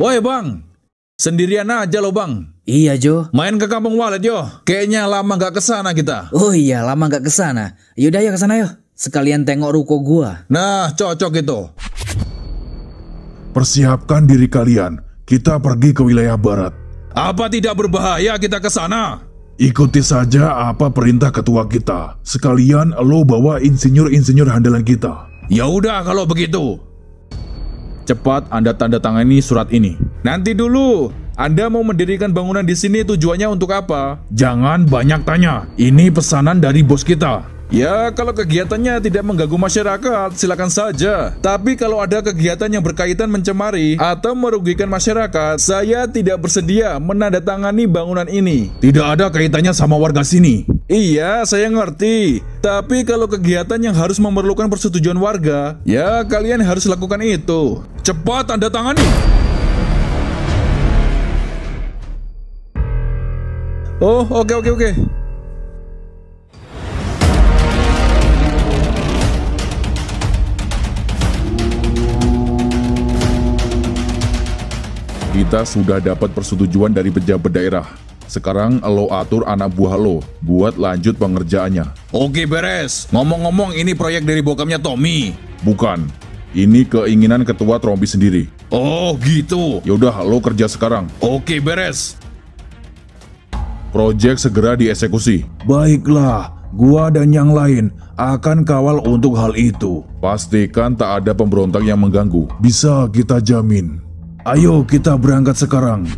Woi bang, sendirian aja lo bang. Iya Jo. Main ke Kampung Walet yo. Kayaknya lama gak kesana kita. Oh iya, lama gak kesana. Yaudah ya kesana yuk. Sekalian tengok ruko gua. Nah, cocok itu. Persiapkan diri kalian. Kita pergi ke wilayah barat. Apa tidak berbahaya kita ke sana? Ikuti saja apa perintah ketua kita. Sekalian lo bawa insinyur-insinyur handalan kita. Ya udah kalau begitu. Cepat Anda tanda tangani surat ini. Nanti dulu, Anda mau mendirikan bangunan di sini tujuannya untuk apa? Jangan banyak tanya. Ini pesanan dari bos kita. Ya, kalau kegiatannya tidak mengganggu masyarakat, silakan saja. Tapi kalau ada kegiatan yang berkaitan mencemari atau merugikan masyarakat, saya tidak bersedia menandatangani bangunan ini. Tidak ada kaitannya sama warga sini. Iya, saya ngerti. Tapi kalau kegiatan yang harus memerlukan persetujuan warga, ya kalian harus lakukan itu. Cepat tanda tangani. Oh, oke. Kita sudah dapat persetujuan dari pejabat daerah. Sekarang lo atur anak buah lo buat lanjut pengerjaannya. Oke, beres. Ngomong-ngomong, ini proyek dari bokapnya Tommy. Bukan. Ini keinginan ketua Trompi sendiri. Oh, gitu. Yaudah, lo kerja sekarang. Oke, beres. Proyek segera dieksekusi. Baiklah, gua dan yang lain akan kawal untuk hal itu. Pastikan tak ada pemberontak yang mengganggu. Bisa kita jamin. Ayo kita berangkat sekarang.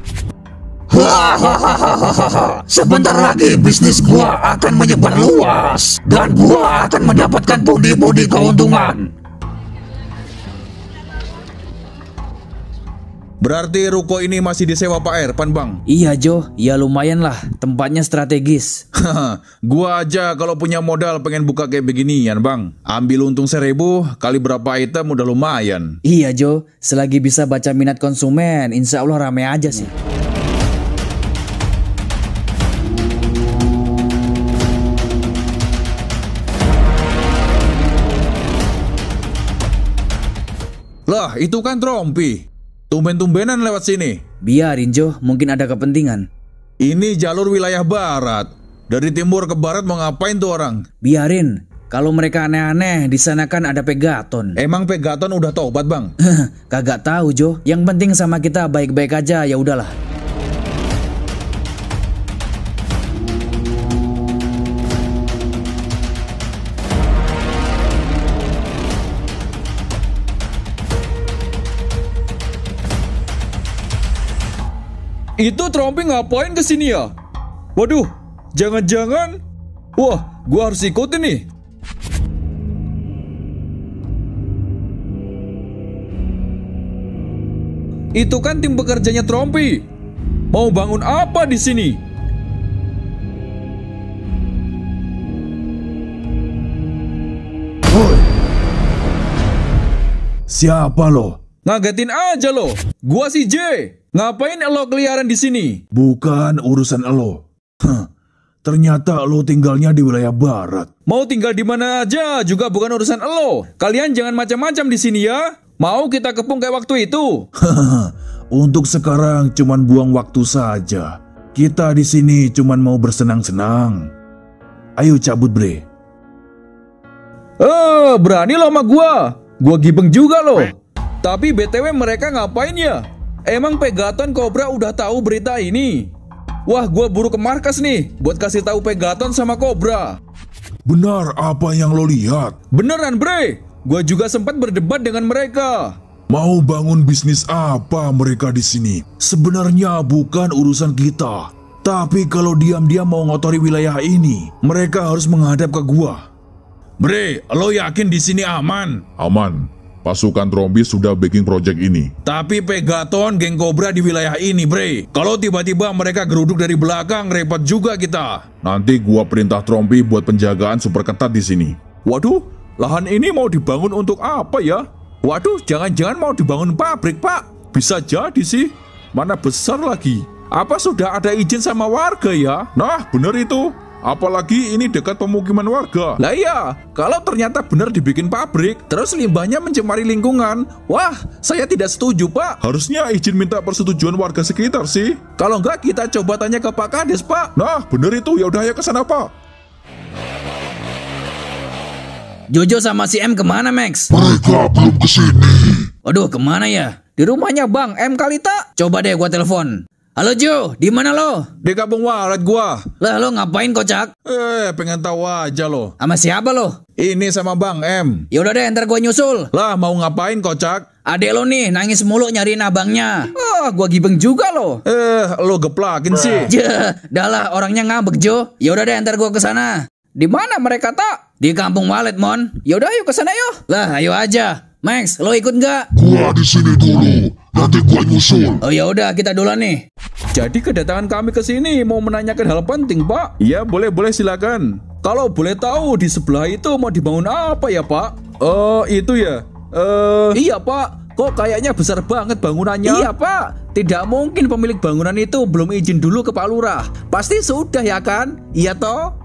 Sebentar lagi bisnis gua akan menyebar luas dan gua akan mendapatkan pundi-pundi keuntungan. Berarti ruko ini masih disewa Pak Erpan, Bang? Iya Jo, ya lumayan lah. Tempatnya strategis. Gua aja kalau punya modal pengen buka kayak beginian, Bang. Ambil untung 1.000, kali berapa item udah lumayan. Iya Jo, selagi bisa baca minat konsumen, insya Allah rame aja sih. Lah, itu kan Trompi. Tumben-tumbenan lewat sini. Biarin Jo, mungkin ada kepentingan. Ini jalur wilayah barat. Dari timur ke barat mau ngapain tuh orang? Biarin, kalau mereka aneh-aneh, di sana kan ada Pegaton. Emang Pegaton udah tobat, Bang? Kagak tahu Jo, yang penting sama kita baik-baik aja, ya udahlah. Itu Trompi ngapain kesini ya? Waduh, jangan-jangan... Wah, gua harus ikutin nih. Itu kan tim pekerjanya Trompi. Mau bangun apa di sini? Woi, siapa lo? Ngagetin aja lo. Gua si J. Ngapain lo keliaran di sini? Bukan urusan lo. Ternyata lo tinggalnya di wilayah barat. Mau tinggal di mana aja juga bukan urusan lo. Kalian jangan macam-macam di sini ya. Mau kita kepung kayak waktu itu? Untuk sekarang cuman buang waktu saja. Kita di sini cuman mau bersenang-senang. Ayo cabut, Bre. Berani lo sama gua. Gua gibeng juga lo. Tapi BTW mereka ngapain ya? Emang Pegaton Cobra udah tahu berita ini? Wah, gua buru ke markas nih buat kasih tahu Pegaton sama Cobra. Benar apa yang lo lihat? Beneran, Bre. Gua juga sempat berdebat dengan mereka. Mau bangun bisnis apa mereka di sini? Sebenarnya bukan urusan kita. Tapi kalau diam-diam mau ngotori wilayah ini, mereka harus menghadap ke gua. Bre, lo yakin di sini aman? Aman. Pasukan Trompi sudah backing project ini. Tapi Pegaton, geng Cobra di wilayah ini, Bre. Kalau tiba-tiba mereka geruduk dari belakang, repot juga kita. Nanti gua perintah Trompi buat penjagaan super ketat di sini. Waduh, lahan ini mau dibangun untuk apa ya? Waduh, jangan-jangan mau dibangun pabrik, Pak. Bisa jadi sih. Mana besar lagi. Apa sudah ada izin sama warga ya? Nah, bener itu. Apalagi ini dekat pemukiman warga. Lah iya, kalau ternyata benar dibikin pabrik, terus limbahnya mencemari lingkungan, wah, saya tidak setuju, Pak. Harusnya izin minta persetujuan warga sekitar sih. Kalau enggak, kita coba tanya ke Pak Kades, Pak. Nah, bener itu. Ya udah, ya ke sana, Pak. Jojo sama si M kemana, Max? Mereka belum kesini. Waduh, kemana ya? Di rumahnya Bang M kali tak? Coba deh gua telepon. Halo Jo, di mana lo? Di kampung walet gua. Lah lo ngapain kocak? Pengen tahu aja lo. Sama siapa lo? Ini sama Bang M. Ya udah deh, ntar gua nyusul. Lah mau ngapain kocak? Adek lo nih nangis mulu nyariin abangnya. Gua gibeng juga lo. Lo geplakin sih. Dah lah, orangnya ngambek Jo. Ya udah deh, ntar gua kesana. Di mana mereka tak? Di kampung walet, Mon. Ya udah yuk kesana yuk. Lah, ayo aja. Max, lo ikut nggak? Gua di sini dulu, nanti gua nyusul. Oh ya udah, kita duluan nih. Jadi kedatangan kami ke sini mau menanyakan hal penting, Pak. Iya, boleh silakan. Kalau boleh tahu di sebelah itu mau dibangun apa ya, Pak? Itu ya. Iya, Pak. Kok kayaknya besar banget bangunannya? Iya, Pak. Tidak mungkin pemilik bangunan itu belum izin dulu ke Pak Lurah. Pasti sudah ya kan? Iya toh?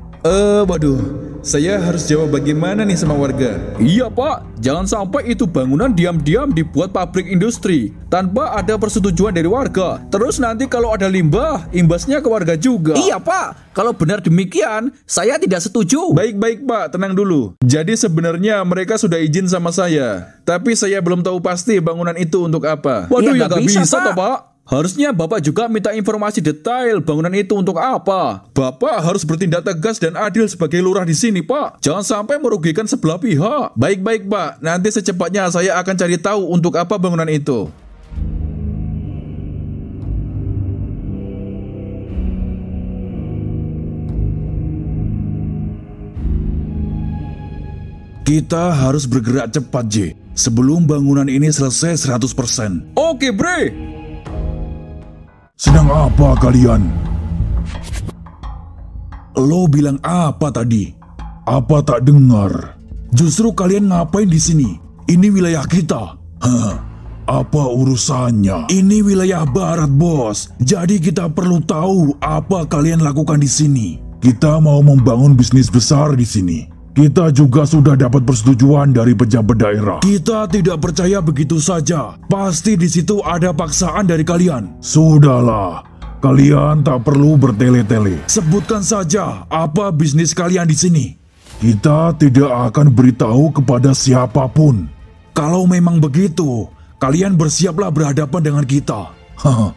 Waduh. Saya harus jawab bagaimana nih sama warga? Iya, Pak. Jangan sampai itu bangunan diam-diam dibuat pabrik industri tanpa ada persetujuan dari warga. Terus nanti kalau ada limbah, imbasnya ke warga juga. Iya, Pak. Kalau benar demikian, saya tidak setuju. Baik, Pak, tenang dulu. Jadi sebenarnya mereka sudah izin sama saya. Tapi saya belum tahu pasti bangunan itu untuk apa. Waduh, Iya, ya nggak bisa, Pak. toh, Pak. Harusnya Bapak juga minta informasi detail bangunan itu untuk apa. Bapak harus bertindak tegas dan adil sebagai lurah di sini, Pak. Jangan sampai merugikan sebelah pihak. Baik, Pak. Nanti secepatnya saya akan cari tahu untuk apa bangunan itu. Kita harus bergerak cepat, J. Sebelum bangunan ini selesai 100%. Oke, Bre. Sedang apa kalian? Lo bilang apa tadi? Apa tak dengar? Justru kalian ngapain di sini? Ini wilayah kita. Hah, apa urusannya? Ini wilayah barat, bos. Jadi kita perlu tahu apa kalian lakukan di sini. Kita mau membangun bisnis besar di sini. Kita juga sudah dapat persetujuan dari pejabat daerah. Kita tidak percaya begitu saja. Pasti di situ ada paksaan dari kalian. Sudahlah, kalian tak perlu bertele-tele. Sebutkan saja apa bisnis kalian di sini. Kita tidak akan beritahu kepada siapapun. Kalau memang begitu, kalian bersiaplah berhadapan dengan kita. Haha,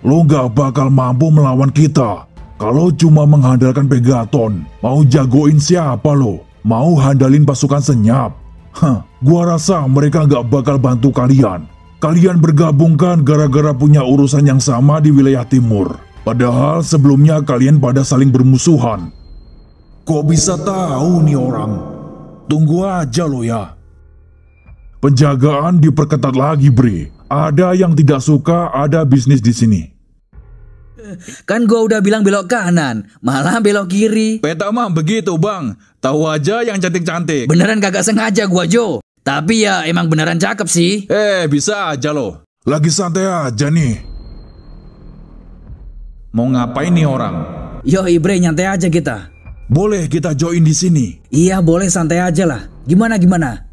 lo gak bakal mampu melawan kita. Kalau cuma mengandalkan Pegaton, mau jagoin siapa lo? Mau handalin pasukan senyap? Gua rasa mereka gak bakal bantu kalian. Kalian bergabungkan gara-gara punya urusan yang sama di wilayah timur. Padahal sebelumnya kalian pada saling bermusuhan. Kok bisa tahu nih orang? Tunggu aja lo ya. Penjagaan diperketat lagi, Bre. Ada yang tidak suka ada bisnis di sini. Kan gua udah bilang belok kanan, malah belok kiri. Peta mah begitu, Bang. Tahu aja yang cantik-cantik. Beneran kagak sengaja gua, Jo. Tapi ya emang beneran cakep sih. Bisa aja lo. Lagi santai aja nih. Mau ngapain nih orang? Yo, Ibre, nyantai aja kita. Boleh kita join di sini. Iya, boleh, santai aja lah. Gimana?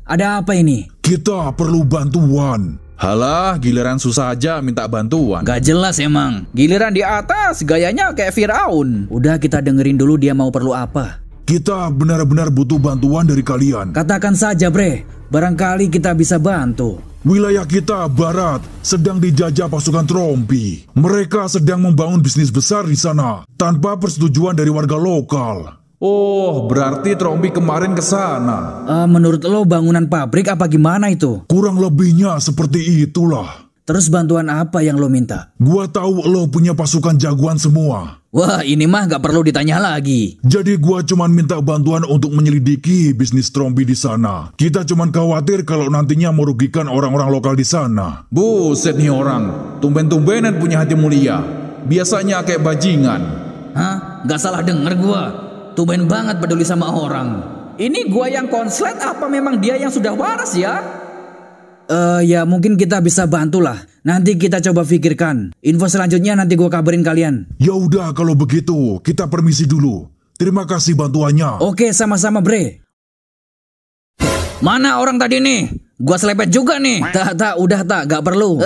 Ada apa ini? Kita perlu bantuan. Halah, giliran susah aja minta bantuan. Gak jelas emang. Giliran di atas, gayanya kayak Firaun. Udah, kita dengerin dulu dia mau perlu apa. Kita benar-benar butuh bantuan dari kalian. Katakan saja, Bre. Barangkali kita bisa bantu. Wilayah kita barat sedang dijajah pasukan Trompi. Mereka sedang membangun bisnis besar di sana tanpa persetujuan dari warga lokal. Oh, berarti Trompi kemarin ke sana. Menurut lo bangunan pabrik apa gimana itu? Kurang lebihnya seperti itulah. Terus bantuan apa yang lo minta? Gua tahu lo punya pasukan jagoan semua. Wah, ini mah gak perlu ditanya lagi. Jadi gua cuman minta bantuan untuk menyelidiki bisnis Trompi di sana. Kita cuman khawatir kalau nantinya merugikan orang-orang lokal di sana. Buset nih orang, tumben-tumbenan punya hati mulia. Biasanya kayak bajingan. Hah? Gak salah denger gua. Tumben banget peduli sama orang. Ini gua yang konslet apa memang dia yang sudah waras ya? Ya mungkin kita bisa bantulah. Nanti kita coba pikirkan. Info selanjutnya nanti gua kabarin kalian. Ya udah kalau begitu, kita permisi dulu. Terima kasih bantuannya. Oke, sama-sama bre. Mana orang tadi nih? Gua selepet juga nih. Tak, udah tak, gak perlu.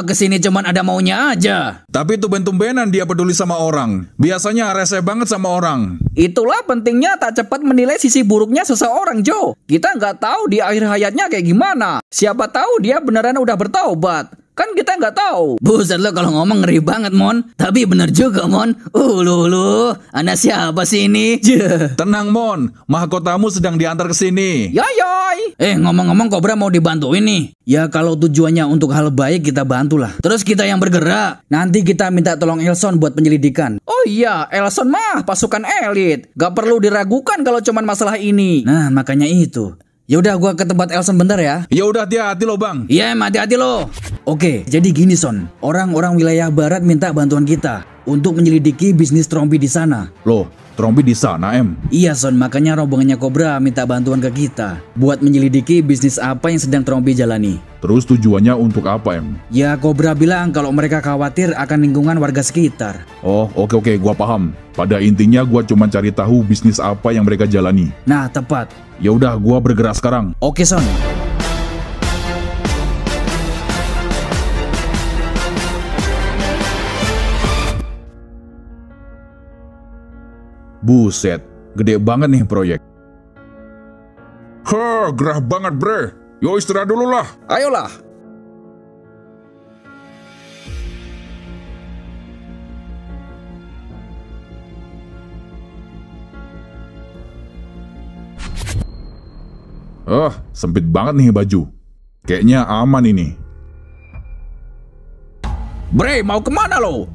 Kesini cuman ada maunya aja. Tapi tumben-tumbenan dia peduli sama orang. Biasanya rese banget sama orang. Itulah pentingnya tak cepat menilai sisi buruknya seseorang, Joe. Kita nggak tahu di akhir hayatnya kayak gimana. Siapa tahu dia beneran udah bertaubat. Kan kita nggak tahu. Buset lo kalau ngomong ngeri banget, Mon. Tapi bener juga, Mon. Lu, anak siapa sih ini? Tenang, Mon. Mahkotamu sedang diantar ke sini. Yoyoy. Ngomong-ngomong Cobra mau dibantuin nih. Ya kalau tujuannya untuk hal baik kita bantulah. Terus kita yang bergerak. Nanti kita minta tolong Elson buat penyelidikan. Oh iya, Elson mah pasukan elit. Gak perlu diragukan kalau cuman masalah ini. Nah, makanya itu. Ya udah gua ke tempat Elson bentar ya. Ya udah hati-hati lo, Bang. Iya, hati-hati lo. Oke, jadi gini Son. Orang-orang wilayah barat minta bantuan kita untuk menyelidiki bisnis Trompi di sana. Loh, Trompi di sana, Em? Iya Son, makanya rombongannya Cobra minta bantuan ke kita buat menyelidiki bisnis apa yang sedang Trompi jalani. Terus tujuannya untuk apa, Em? Ya Cobra bilang kalau mereka khawatir akan lingkungan warga sekitar. Oh, oke, gua paham. Pada intinya gua cuma cari tahu bisnis apa yang mereka jalani. Nah, tepat. Ya udah, gua bergerak sekarang. Oke Son. Buset, gede banget nih proyek. Gerah banget, bre. Yo istirahat dulu lah. Ayolah. Sempit banget nih baju. Kayaknya aman ini. Bre, mau kemana lo?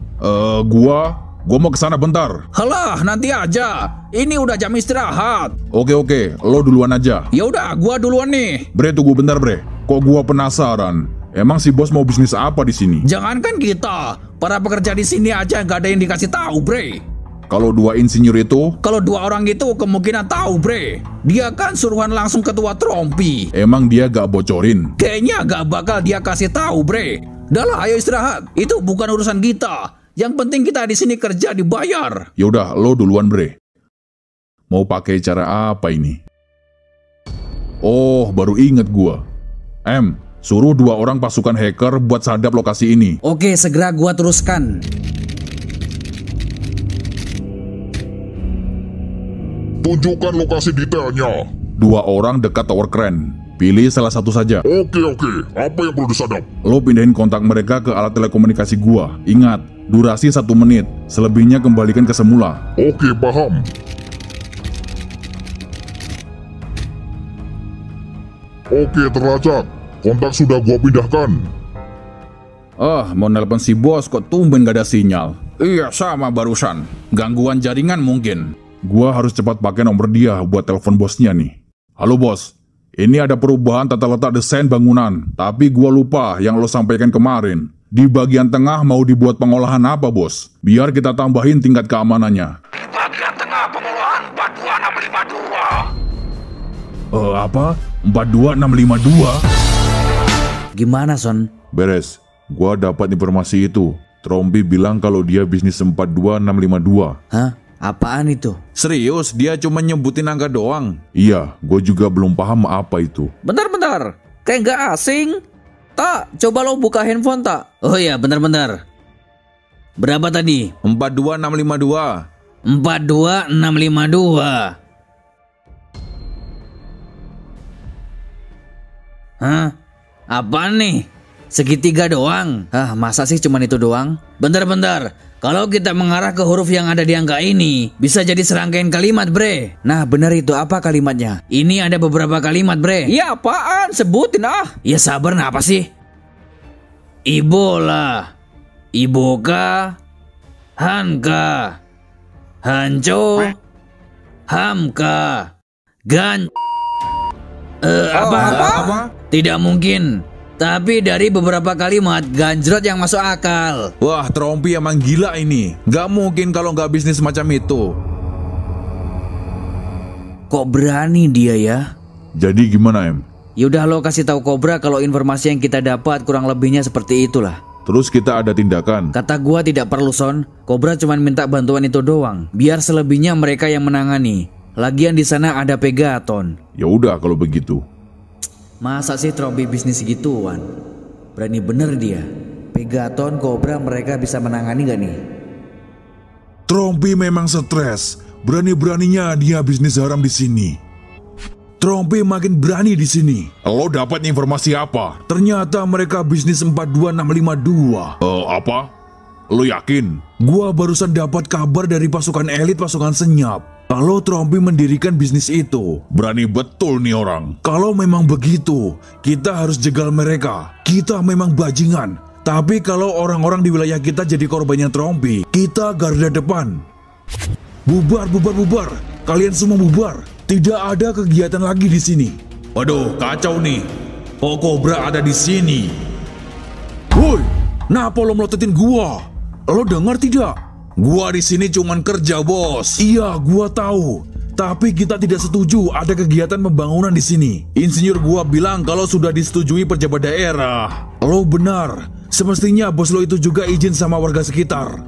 Gua mau kesana bentar. Halah, nanti aja. Ini udah jam istirahat. Oke, lo duluan aja. Ya udah, gua duluan nih. Bre, tunggu bentar, Bre. Kok gua penasaran. Emang si bos mau bisnis apa di sini? Jangankan kita, para pekerja di sini aja nggak ada yang dikasih tahu, bre. Kalau dua insinyur itu? Kalau dua orang itu kemungkinan tahu, bre. Dia kan suruhan langsung ketua Trompi. Emang dia gak bocorin? Kayaknya gak bakal dia kasih tahu, bre. Dahlah, ayo istirahat. Itu bukan urusan kita. Yang penting kita di sini kerja dibayar. Yaudah, lo duluan, Bre. Mau pakai cara apa ini? Oh, baru inget gua. Suruh 2 orang pasukan hacker buat sadap lokasi ini. Oke, segera gua teruskan. Tunjukkan lokasi detailnya. 2 orang dekat tower crane. Pilih salah satu saja. Oke. Apa yang perlu disadap? Lo pindahin kontak mereka ke alat telekomunikasi gua. Ingat, durasi 1 menit. Selebihnya kembalikan ke semula. Oke, paham. Oke, terlacak. Kontak sudah gua pindahkan. Mau nelpon si bos kok tumben gak ada sinyal. Iya, sama barusan. Gangguan jaringan mungkin. Gua harus cepat pakai nomor dia buat telepon bosnya nih. Halo bos, ini ada perubahan tata letak desain bangunan, tapi gua lupa yang lo sampaikan kemarin. Di bagian tengah mau dibuat pengolahan apa bos? Biar kita tambahin tingkat keamanannya. Di bagian tengah pengolahan 42652. Apa? 42652? Gimana Son? Beres, gua dapat informasi itu. Trompi bilang kalau dia bisnis 42652. Hah? Apaan itu? Serius, dia cuma nyebutin angka doang. Iya, gue juga belum paham apa itu. Bentar. Kayak nggak asing. Tak, coba lo buka handphone tak? Oh iya, bentar. Berapa tadi? 42652. 42652. Hah? Apaan nih? Segitiga doang? Masa sih cuman itu doang? Bentar. Kalau kita mengarah ke huruf yang ada di angka ini, bisa jadi serangkaian kalimat, bre. Nah, benar itu. Apa kalimatnya? Ini ada beberapa kalimat, bre. Ya apaan? Sebutin ah. Ya sabar, nah apa sih? Ibola, Iboka, Hanka, Hanco, Hamka, Gan... Apa? Tidak mungkin. Tapi dari beberapa kalimat, ganjrot yang masuk akal. Wah, Trompi emang gila ini. Gak mungkin kalau gak bisnis macam itu. Kok berani dia ya? Jadi gimana, Em? Yaudah lo kasih tahu Cobra kalau informasi yang kita dapat kurang lebihnya seperti itulah. Terus kita ada tindakan. Kata gua tidak perlu, Son. Cobra cuma minta bantuan itu doang. Biar selebihnya mereka yang menangani. Lagian di sana ada Pegaton. Ya udah kalau begitu. Masa sih Trompi bisnis gituan? Berani bener dia. Pegaton, Cobra mereka bisa menangani gak nih? Trompi memang stres. Berani-beraninya dia bisnis haram di sini. Trompi makin berani di sini. Lo dapat informasi apa? Ternyata mereka bisnis 42652. Apa? Lo yakin? Gua barusan dapat kabar dari pasukan elit pasukan senyap. Kalau Trompi mendirikan bisnis itu. Berani betul nih orang. Kalau memang begitu, kita harus jegal mereka. Kita memang bajingan. Tapi kalau orang-orang di wilayah kita jadi korbannya Trompi, kita garda depan. Bubar, bubar, bubar. Kalian semua bubar. Tidak ada kegiatan lagi di sini. Waduh, kacau nih. Oh, Cobra ada di sini. Woi, kenapa lo melototin gua? Lo dengar tidak? Gua di sini cuman kerja, bos. Iya, gua tahu. Tapi kita tidak setuju ada kegiatan pembangunan di sini. Insinyur gua bilang kalau sudah disetujui pejabat daerah. Lo benar. Semestinya bos lo itu juga izin sama warga sekitar.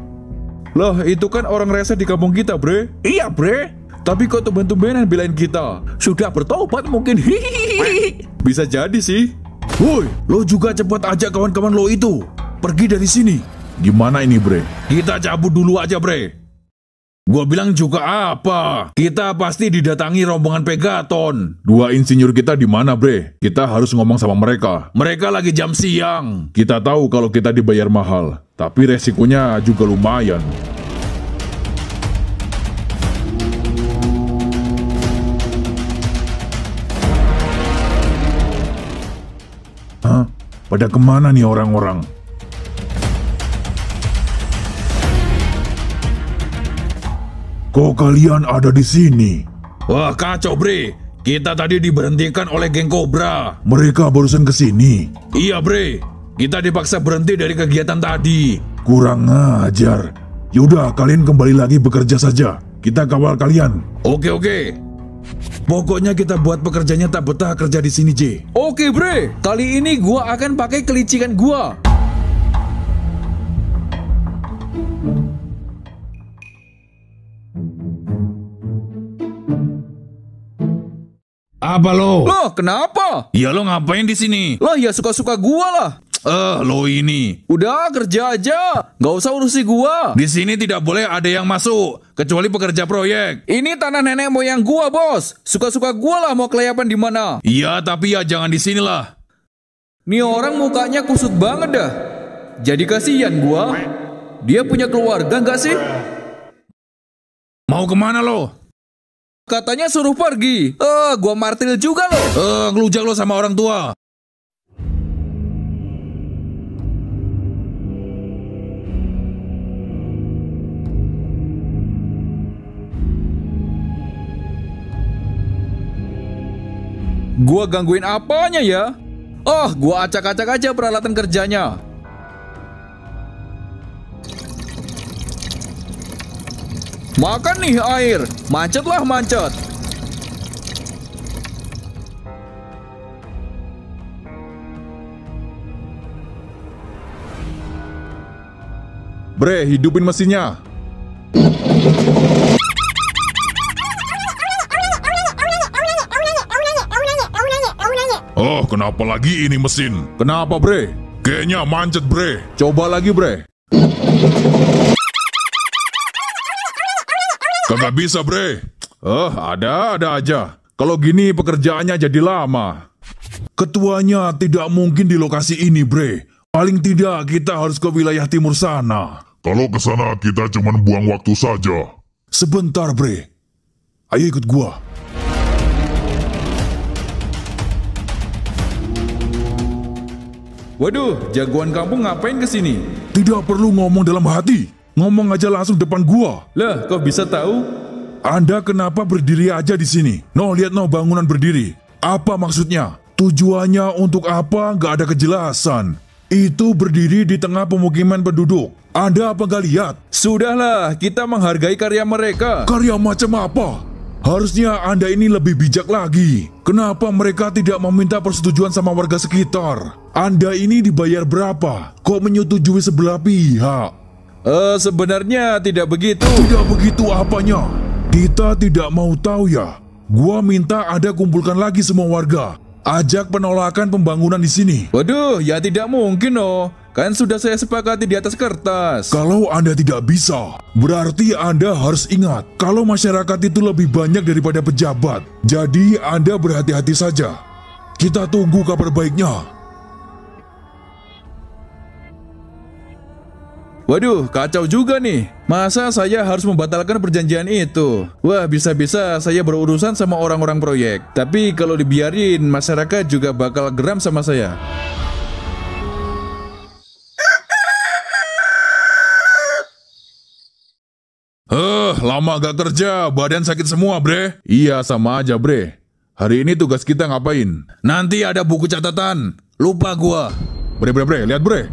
Lah, itu kan orang rese di kampung kita, bre. Iya, bre. Tapi kok tumben-tumbenan belain kita? Sudah bertobat mungkin. Hihihi. Bisa jadi sih. Woi, lo juga cepat ajak kawan-kawan lo itu pergi dari sini. Gimana ini, bre? Kita cabut dulu aja, bre. Gua bilang juga apa? Kita pasti didatangi rombongan Pegaton. Dua insinyur kita di mana, bre? Kita harus ngomong sama mereka. Mereka lagi jam siang. Kita tahu kalau kita dibayar mahal, tapi resikonya juga lumayan. Hah? Pada kemana nih orang-orang? Kok kalian ada di sini? Wah, kacau, bre. Kita tadi diberhentikan oleh geng Cobra. Mereka barusan ke sini? Iya, bre. Kita dipaksa berhenti dari kegiatan tadi. Kurang ajar. Yaudah, kalian kembali lagi bekerja saja. Kita kawal kalian. Oke. Pokoknya kita buat pekerjanya tak betah kerja di sini, J. Oke, bre. Kali ini gua akan pakai kelicikan gua. Apa lo? Loh, kenapa? Ya lo ngapain di sini? Lah, ya suka-suka gua lah. Lo ini. Udah, kerja aja. Nggak usah urusi gua. Di sini tidak boleh ada yang masuk, kecuali pekerja proyek. Ini tanah nenek moyang gua, bos. Suka-suka gua lah mau kelayapan di mana. Iya, tapi ya jangan di sinilah. Nih orang mukanya kusut banget dah. Jadi kasihan gua. Dia punya keluarga nggak sih? Mau kemana lo? Katanya suruh pergi. Gua martil juga loh. Ngelujak lo sama orang tua. Gua gangguin apanya ya? Gua acak-acak aja peralatan kerjanya. Makan nih air. Mancetlah mancet. Bre, hidupin mesinnya. Oh, kenapa lagi ini mesin? Kenapa, bre? Kayaknya mancet, bre. Coba lagi, bre. Kagak bisa, bre. Ada aja. Kalau gini pekerjaannya jadi lama. Ketuanya tidak mungkin di lokasi ini, bre. Paling tidak kita harus ke wilayah timur sana. Kalau ke sana kita cuma buang waktu saja. Sebentar, bre. Ayo ikut gua. Waduh, jagoan kampung ngapain kesini? Tidak perlu ngomong dalam hati. Ngomong aja langsung depan gua. Lah, kok bisa tahu? Anda kenapa berdiri aja di sini? Lihat bangunan berdiri. Apa maksudnya? Tujuannya untuk apa? Nggak ada kejelasan. Itu berdiri di tengah pemukiman penduduk. Anda apa nggak lihat? Sudahlah, kita menghargai karya mereka. Karya macam apa? Harusnya Anda ini lebih bijak lagi. Kenapa mereka tidak meminta persetujuan sama warga sekitar? Anda ini dibayar berapa? Kok menyetujui sebelah pihak? Sebenarnya tidak begitu. Tidak begitu apanya? Kita tidak mau tahu ya. Gua minta Anda kumpulkan lagi semua warga. Ajak penolakan pembangunan di sini. Waduh, ya tidak mungkin oh. Kan sudah saya sepakati di atas kertas. Kalau Anda tidak bisa, berarti Anda harus ingat kalau masyarakat itu lebih banyak daripada pejabat. Jadi Anda berhati-hati saja. Kita tunggu kabar baiknya. Waduh, kacau juga nih. Masa saya harus membatalkan perjanjian itu? Wah, bisa-bisa saya berurusan sama orang-orang proyek. Tapi kalau dibiarin, masyarakat juga bakal geram sama saya. Lama gak kerja, badan sakit semua, bre. Iya, sama aja, bre. Hari ini tugas kita ngapain? Nanti ada buku catatan. Lupa gua. Bre, lihat, bre.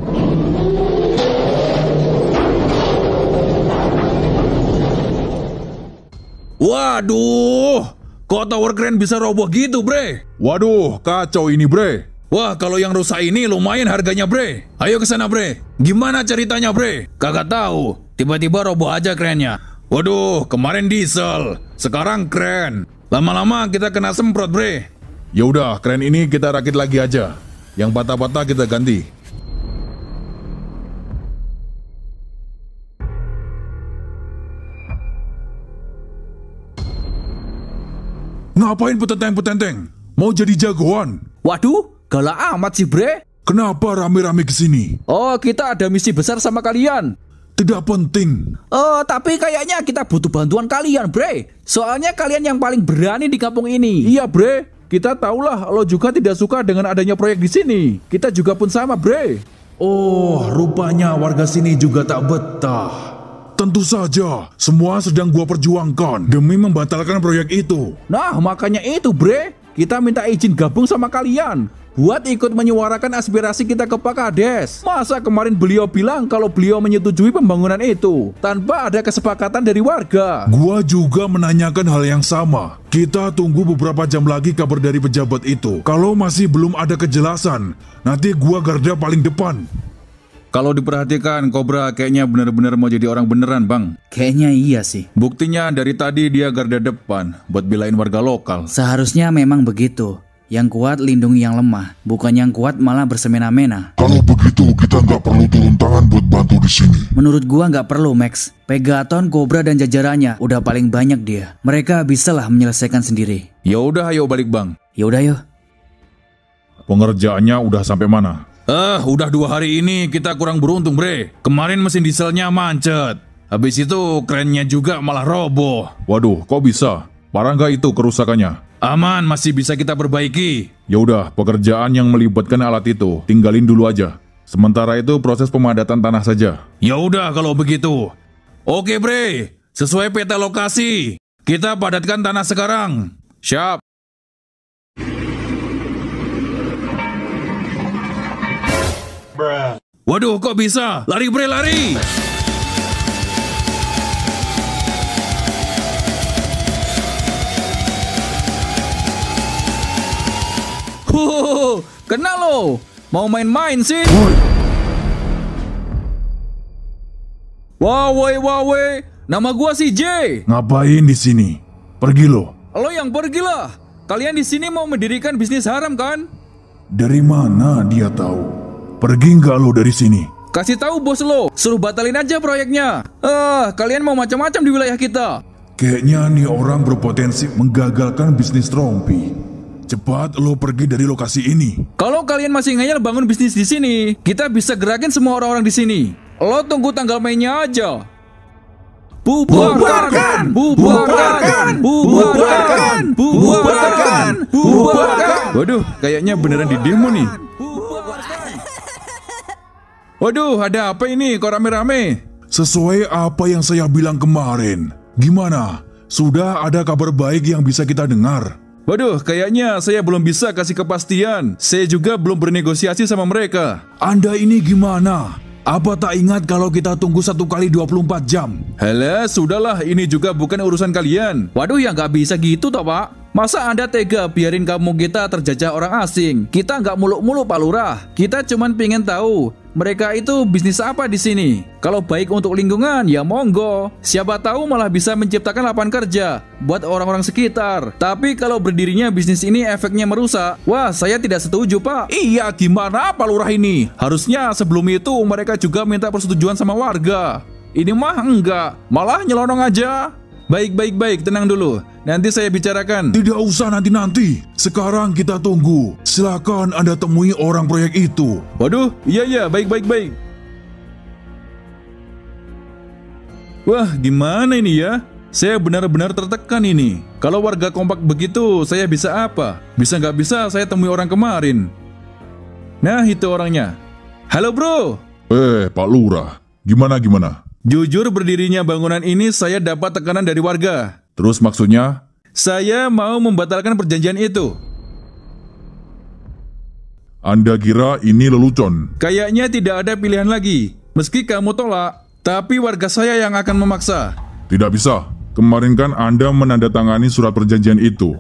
Waduh, kok tower crane bisa roboh gitu, bre? Waduh, kacau ini, bre. Wah, kalau yang rusak ini lumayan harganya, bre. Ayo ke sana, bre. Gimana ceritanya, bre? Kagak tahu. Tiba-tiba roboh aja krennya. Waduh, kemarin diesel, sekarang kren. Lama-lama kita kena semprot, bre. Ya udah, kren ini kita rakit lagi aja. Yang patah-patah kita ganti. Ngapain petenteng-petenteng? Mau jadi jagoan? Waduh, galak amat sih, bre. Kenapa rame-rame kesini? Oh, kita ada misi besar sama kalian. Tidak penting. Oh, tapi kayaknya kita butuh bantuan kalian, bre. Soalnya kalian yang paling berani di kampung ini. Iya, bre. Kita tahulah lo juga tidak suka dengan adanya proyek di sini. Kita juga pun sama, bre. Oh, rupanya warga sini juga tak betah. Tentu saja, semua sedang gua perjuangkan demi membatalkan proyek itu. Nah, makanya itu, bre. Kita minta izin gabung sama kalian buat ikut menyuarakan aspirasi kita ke Pak Kades. Masa kemarin beliau bilang kalau beliau menyetujui pembangunan itu tanpa ada kesepakatan dari warga. Gua juga menanyakan hal yang sama. Kita tunggu beberapa jam lagi kabar dari pejabat itu. Kalau masih belum ada kejelasan, nanti gua garda paling depan. Kalau diperhatikan, Cobra kayaknya benar-benar mau jadi orang beneran, Bang. Kayaknya iya sih. Buktinya dari tadi dia garda depan buat belain warga lokal. Seharusnya memang begitu. Yang kuat lindungi yang lemah, bukan yang kuat malah bersemena-mena. Kalau begitu kita nggak perlu turun tangan buat bantu di sini. Menurut gua nggak perlu, Max. Pegaton, Cobra dan jajarannya udah paling banyak dia. Mereka bisalah menyelesaikan sendiri. Ya udah, ayo balik, Bang. Ya udah yuk. Pengerjaannya udah sampai mana? Udah 2 hari ini kita kurang beruntung, bre. Kemarin mesin dieselnya macet. Habis itu kerennya juga malah roboh. Waduh, kok bisa? Parah nggak itu kerusakannya? Aman, masih bisa kita perbaiki. Ya udah, pekerjaan yang melibatkan alat itu tinggalin dulu aja. Sementara itu proses pemadatan tanah saja. Ya udah kalau begitu. Oke, bre. Sesuai peta lokasi, kita padatkan tanah sekarang. Siap. Waduh, kok bisa? Lari, bre, lari! Kena lo! Mau main-main sih? Wawe, nama gua si J. Ngapain di sini? Pergi lo. Lo yang pergilah. Kalian di sini mau mendirikan bisnis haram kan? Dari mana dia tahu? Pergi nggak lo dari sini? Kasih tahu bos lo, suruh batalin aja proyeknya. Kalian mau macam-macam di wilayah kita. Kayaknya nih orang berpotensi menggagalkan bisnis Rompi. Cepat lo pergi dari lokasi ini. Kalau kalian masih ngeyel bangun bisnis di sini, kita bisa gerakin semua orang-orang di sini. Lo tunggu tanggal mainnya aja. Bubarkan! Bubarkan! Bubarkan! Bubarkan! Bubarkan! Waduh, kayaknya beneran di demo nih. Waduh, ada apa ini kok rame-rame? Sesuai apa yang saya bilang kemarin. Gimana? Sudah ada kabar baik yang bisa kita dengar? Waduh, kayaknya saya belum bisa kasih kepastian. Saya juga belum bernegosiasi sama mereka. Anda ini gimana? Apa tak ingat kalau kita tunggu 1 kali 24 jam? Halah, sudahlah, ini juga bukan urusan kalian. Waduh, ya nggak bisa gitu toh, Pak. Masa Anda tega biarin kampung kita terjajah orang asing? Kita nggak muluk-muluk, Pak Lurah. Kita cuman pengen tahu mereka itu bisnis apa di sini. Kalau baik untuk lingkungan, ya monggo. Siapa tahu malah bisa menciptakan lapangan kerja buat orang-orang sekitar. Tapi kalau berdirinya bisnis ini efeknya merusak, wah, saya tidak setuju, Pak. Iya, gimana Pak Lurah ini? Harusnya sebelum itu mereka juga minta persetujuan sama warga. Ini mah enggak, malah nyelonong aja. Baik, tenang dulu. Nanti saya bicarakan. Tidak usah nanti-nanti. Sekarang kita tunggu. Silakan Anda temui orang proyek itu. Waduh, iya, baik. Wah, gimana ini ya? Saya benar-benar tertekan ini. Kalau warga kompak begitu, saya bisa apa? Bisa nggak bisa saya temui orang kemarin. Nah, itu orangnya. Halo bro. Pak Lurah. Gimana? Jujur berdirinya bangunan ini saya dapat tekanan dari warga. Terus maksudnya? Saya mau membatalkan perjanjian itu. Anda kira ini lelucon? Kayaknya tidak ada pilihan lagi. Meski kamu tolak, tapi warga saya yang akan memaksa. Tidak bisa. Kemarin kan Anda menandatangani surat perjanjian itu.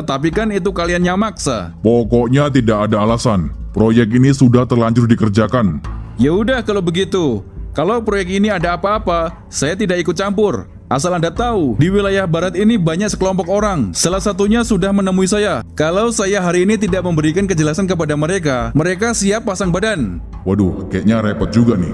Tapi kan itu kalian yang maksa. Pokoknya tidak ada alasan. Proyek ini sudah terlanjur dikerjakan. Ya udah kalau begitu. Kalau proyek ini ada apa-apa, saya tidak ikut campur. Asal Anda tahu, di wilayah barat ini banyak sekelompok orang. Salah satunya sudah menemui saya. Kalau saya hari ini tidak memberikan kejelasan kepada mereka, mereka siap pasang badan. Waduh, kayaknya repot juga nih.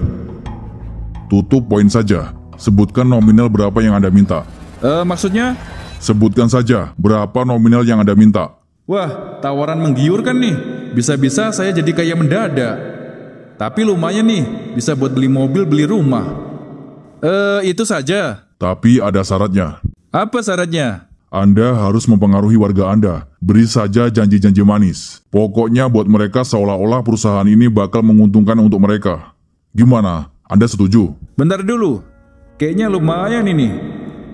Tutup poin saja. Sebutkan nominal berapa yang Anda minta. Maksudnya? Sebutkan saja berapa nominal yang Anda minta. Wah, tawaran menggiurkan nih. Bisa-bisa saya jadi kaya mendadak. Tapi lumayan nih, bisa buat beli mobil, beli rumah. Itu saja. Tapi ada syaratnya. Apa syaratnya? Anda harus mempengaruhi warga Anda. Beri saja janji-janji manis. Pokoknya buat mereka seolah-olah perusahaan ini bakal menguntungkan untuk mereka. Gimana? Anda setuju? Bentar dulu. Kayaknya lumayan ini.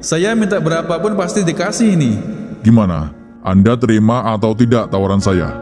Saya minta berapapun pasti dikasih ini. Gimana? Anda terima atau tidak tawaran saya?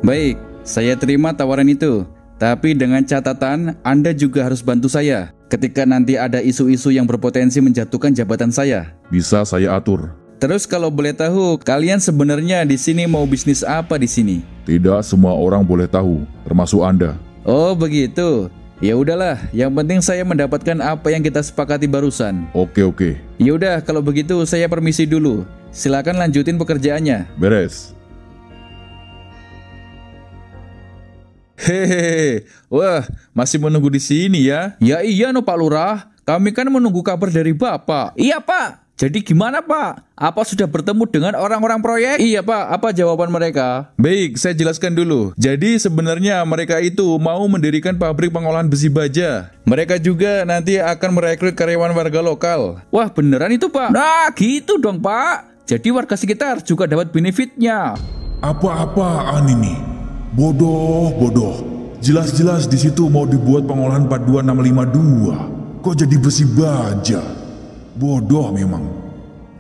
Baik, saya terima tawaran itu. Tapi dengan catatan, Anda juga harus bantu saya ketika nanti ada isu-isu yang berpotensi menjatuhkan jabatan saya. Bisa saya atur. Terus kalau boleh tahu, kalian sebenarnya di sini mau bisnis apa di sini? Tidak semua orang boleh tahu, termasuk Anda. Oh begitu. Ya udahlah, yang penting saya mendapatkan apa yang kita sepakati barusan. Oke. Ya udah, kalau begitu saya permisi dulu. Silakan lanjutin pekerjaannya. Beres. Hehehe, wah, masih menunggu di sini ya? Ya iya no Pak Lurah, kami kan menunggu kabar dari Bapak. Iya Pak. Jadi gimana Pak? Apa sudah bertemu dengan orang-orang proyek? Iya Pak, apa jawaban mereka? Baik, saya jelaskan dulu. Jadi sebenarnya mereka itu mau mendirikan pabrik pengolahan besi baja. Mereka juga nanti akan merekrut karyawan warga lokal. Wah beneran itu Pak? Nah gitu dong Pak. Jadi warga sekitar juga dapat benefitnya. Apa-apaan ini? Bodoh. Jelas-jelas di situ mau dibuat pengolahan 42652. Kok jadi besi baja? Bodoh memang.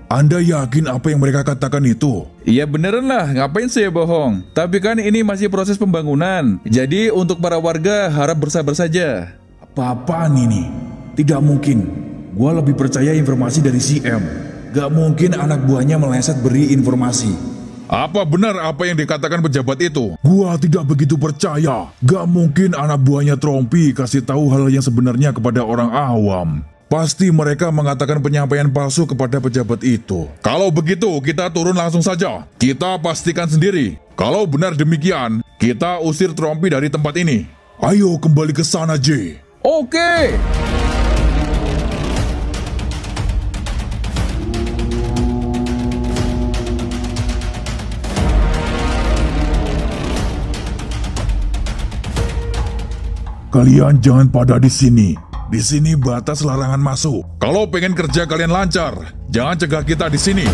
Anda yakin apa yang mereka katakan itu? Iya beneran lah, ngapain saya bohong? Tapi kan ini masih proses pembangunan. Jadi untuk para warga harap bersabar saja. Apa-apaan ini? Tidak mungkin. Gua lebih percaya informasi dari CM. Gak mungkin anak buahnya meleset beri informasi. Apa benar apa yang dikatakan pejabat itu? Gua tidak begitu percaya. Gak mungkin anak buahnya Trompi kasih tahu hal yang sebenarnya kepada orang awam. Pasti mereka mengatakan penyampaian palsu kepada pejabat itu. Kalau begitu, kita turun langsung saja. Kita pastikan sendiri. Kalau benar demikian, kita usir Trompi dari tempat ini. Ayo kembali ke sana, J. Oke. Kalian jangan pada di sini. Di sini batas larangan masuk. Kalau pengen kerja kalian lancar, jangan cegah kita di sini.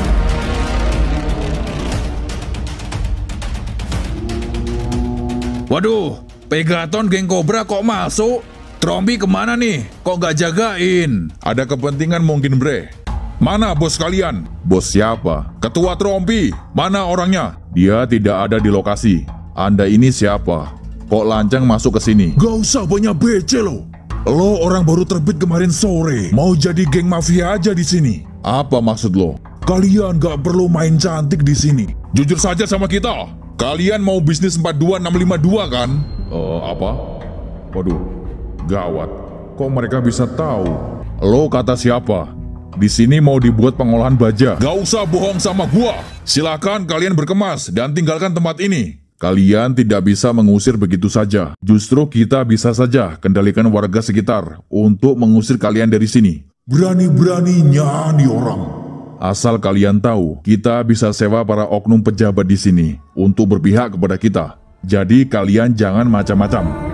Waduh, Pegaton geng Cobra kok masuk? Trompi kemana nih? Kok gak jagain? Ada kepentingan mungkin bre. Mana bos kalian? Bos siapa? Ketua Trompi. Mana orangnya? Dia tidak ada di lokasi. Anda ini siapa? kok lancang masuk ke sini. Gak usah banyak bece lo. Lo orang baru terbit kemarin sore, mau jadi geng mafia aja di sini. Apa maksud lo? Kalian gak perlu main cantik di sini. Jujur saja sama kita. Kalian mau bisnis 42652 kan? Apa? Waduh, gawat. Kok mereka bisa tahu? Lo kata siapa? Di sini mau dibuat pengolahan baja. Gak usah bohong sama gua. Silakan kalian berkemas dan tinggalkan tempat ini. Kalian tidak bisa mengusir begitu saja. Justru kita bisa saja kendalikan warga sekitar untuk mengusir kalian dari sini. Berani-beraninya nih orang. Asal kalian tahu, kita bisa sewa para oknum pejabat di sini untuk berpihak kepada kita. Jadi kalian jangan macam-macam.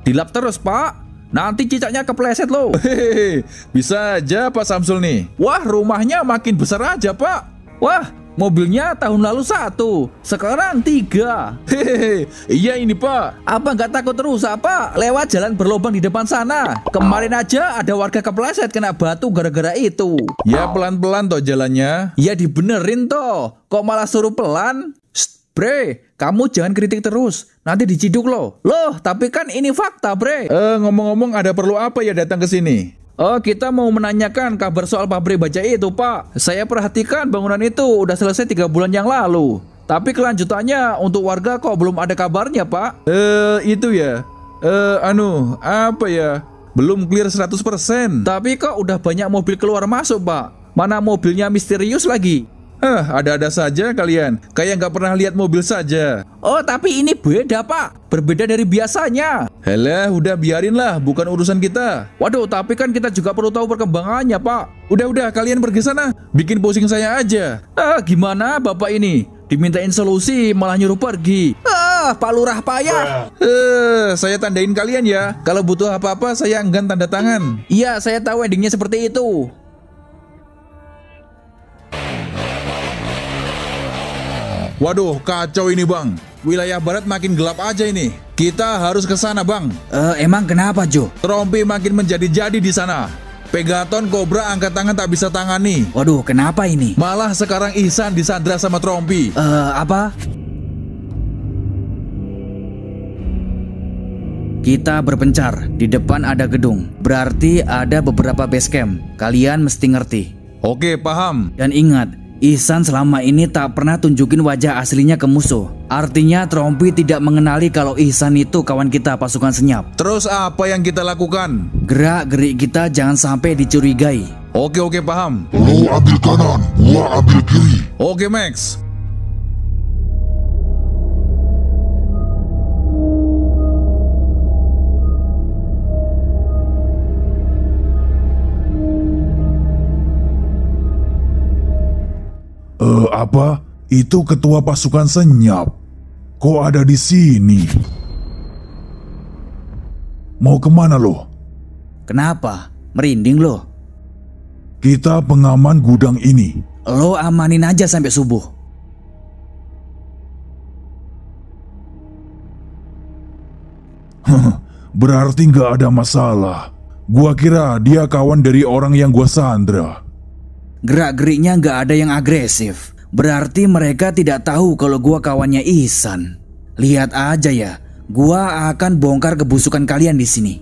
Dilap terus, Pak. Nanti cicaknya kepleset loh. Hehehe, bisa aja Pak Samsul nih. Wah, rumahnya makin besar aja, Pak. Wah, mobilnya tahun lalu 1, sekarang 3. Hehehe, iya ini, Pak. Apa nggak takut rusak, Pak? Lewat jalan berlubang di depan sana. Kemarin aja ada warga kepleset kena batu gara-gara itu. Ya pelan-pelan toh jalannya. Ya dibenerin toh. Kok malah suruh pelan? Bre, kamu jangan kritik terus, nanti diciduk loh. Loh, tapi kan ini fakta, Bre. Ngomong-ngomong ada perlu apa ya datang ke sini? Oh, kita mau menanyakan kabar soal pabrik baja itu, Pak. Saya perhatikan bangunan itu udah selesai 3 bulan yang lalu. Tapi kelanjutannya untuk warga kok belum ada kabarnya, Pak. Itu ya. Apa ya? Belum clear 100%. Tapi kok udah banyak mobil keluar masuk, Pak. Mana mobilnya misterius lagi? Ada-ada saja kalian. Kayak nggak pernah lihat mobil saja. Oh, tapi ini beda, Pak. Berbeda dari biasanya. Halah, udah biarin lah. Bukan urusan kita. Waduh, tapi kan kita juga perlu tahu perkembangannya, Pak. Udah, kalian pergi sana. Bikin pusing saya aja. Gimana Bapak ini? Dimintain solusi, malah nyuruh pergi. Pak Lurah payah. Saya tandain kalian ya. Kalau butuh apa-apa, saya enggan tanda tangan. Iya, saya tahu endingnya seperti itu. Waduh, kacau ini, Bang. Wilayah barat makin gelap aja ini. Kita harus ke sana, Bang. Emang kenapa, Jo? Trompi makin menjadi-jadi di sana. Pegaton Kobra angkat tangan tak bisa tangani. Waduh, kenapa ini? Malah sekarang Ihsan disandra sama Trompi. Apa? Kita berpencar. Di depan ada gedung. Berarti ada beberapa base camp. Kalian mesti ngerti. Oke, paham. Dan ingat, Ihsan selama ini tak pernah tunjukin wajah aslinya ke musuh. Artinya Trompi tidak mengenali kalau Ihsan itu kawan kita pasukan senyap. Terus apa yang kita lakukan? Gerak-gerik kita jangan sampai dicurigai. Oke, paham. Lo ambil kanan, gua ambil kiri. Oke, Max. Apa? Itu ketua pasukan senyap. Kok ada di sini? Mau kemana lo? Kenapa? Merinding lo? Kita pengaman gudang ini. Lo amanin aja sampai subuh. Berarti nggak ada masalah. Gua kira dia kawan dari orang yang gua sandra. Gerak-geriknya nggak ada yang agresif. Berarti mereka tidak tahu kalau gua kawannya Ihsan. Lihat aja ya, gua akan bongkar kebusukan kalian di sini.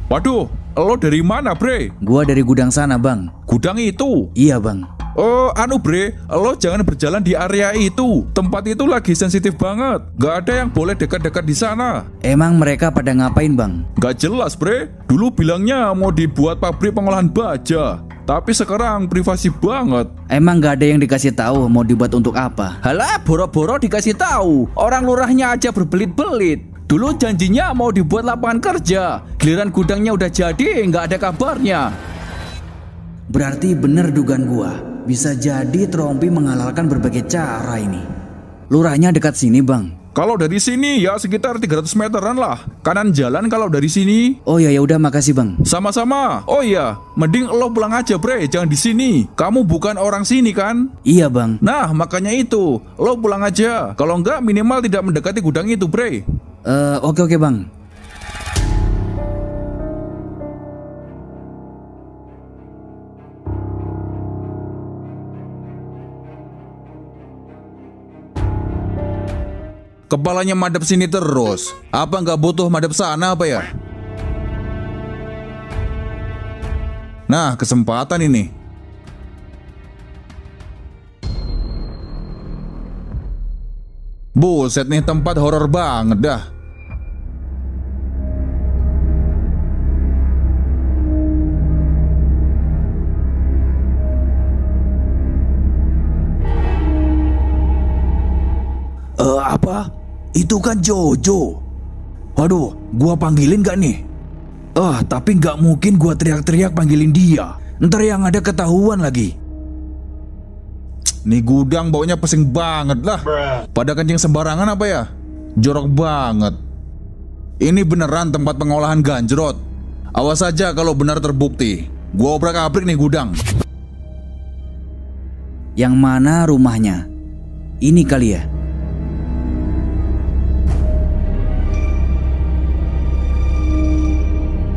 Waduh, lo dari mana, Bre? Gua dari gudang sana, Bang. Gudang itu? Iya, Bang. Oh, Bre, lo jangan berjalan di area itu. Tempat itu lagi sensitif banget. Gak ada yang boleh dekat-dekat di sana. Emang mereka pada ngapain, Bang? Gak jelas, Bre. Dulu bilangnya mau dibuat pabrik pengolahan baja. Tapi sekarang privasi banget. Emang gak ada yang dikasih tahu mau dibuat untuk apa? Halah, boro-boro dikasih tahu. Orang lurahnya aja berbelit-belit. Dulu janjinya mau dibuat lapangan kerja. Giliran gudangnya udah jadi, nggak ada kabarnya. Berarti bener dugaan gua. Bisa jadi Trompi menghalalkan berbagai cara ini. Lurahnya dekat sini, Bang. Kalau dari sini ya sekitar 300 meteran lah. Kanan jalan kalau dari sini. Oh ya, ya udah, makasih bang. Sama-sama. Oh iya, mending lo pulang aja bre, jangan di sini. Kamu bukan orang sini kan? Iya bang. Nah, makanya itu, lo pulang aja. Kalau enggak minimal tidak mendekati gudang itu bre. Oke bang. Kepalanya madep sini terus. Apa nggak butuh madep sana apa ya? Nah, kesempatan ini. Buset nih, tempat horor banget dah. Apa? Itu kan Jojo. Waduh, gua panggilin gak nih? Tapi gak mungkin gua teriak-teriak panggilin dia. Ntar yang ada ketahuan lagi. Nih gudang baunya pesing banget lah. Pada kencing sembarangan apa ya? Jorok banget. Ini beneran tempat pengolahan ganjrot. Awas saja kalau benar terbukti. Gua obrak-abrik nih gudang. Yang mana rumahnya? Ini kali ya?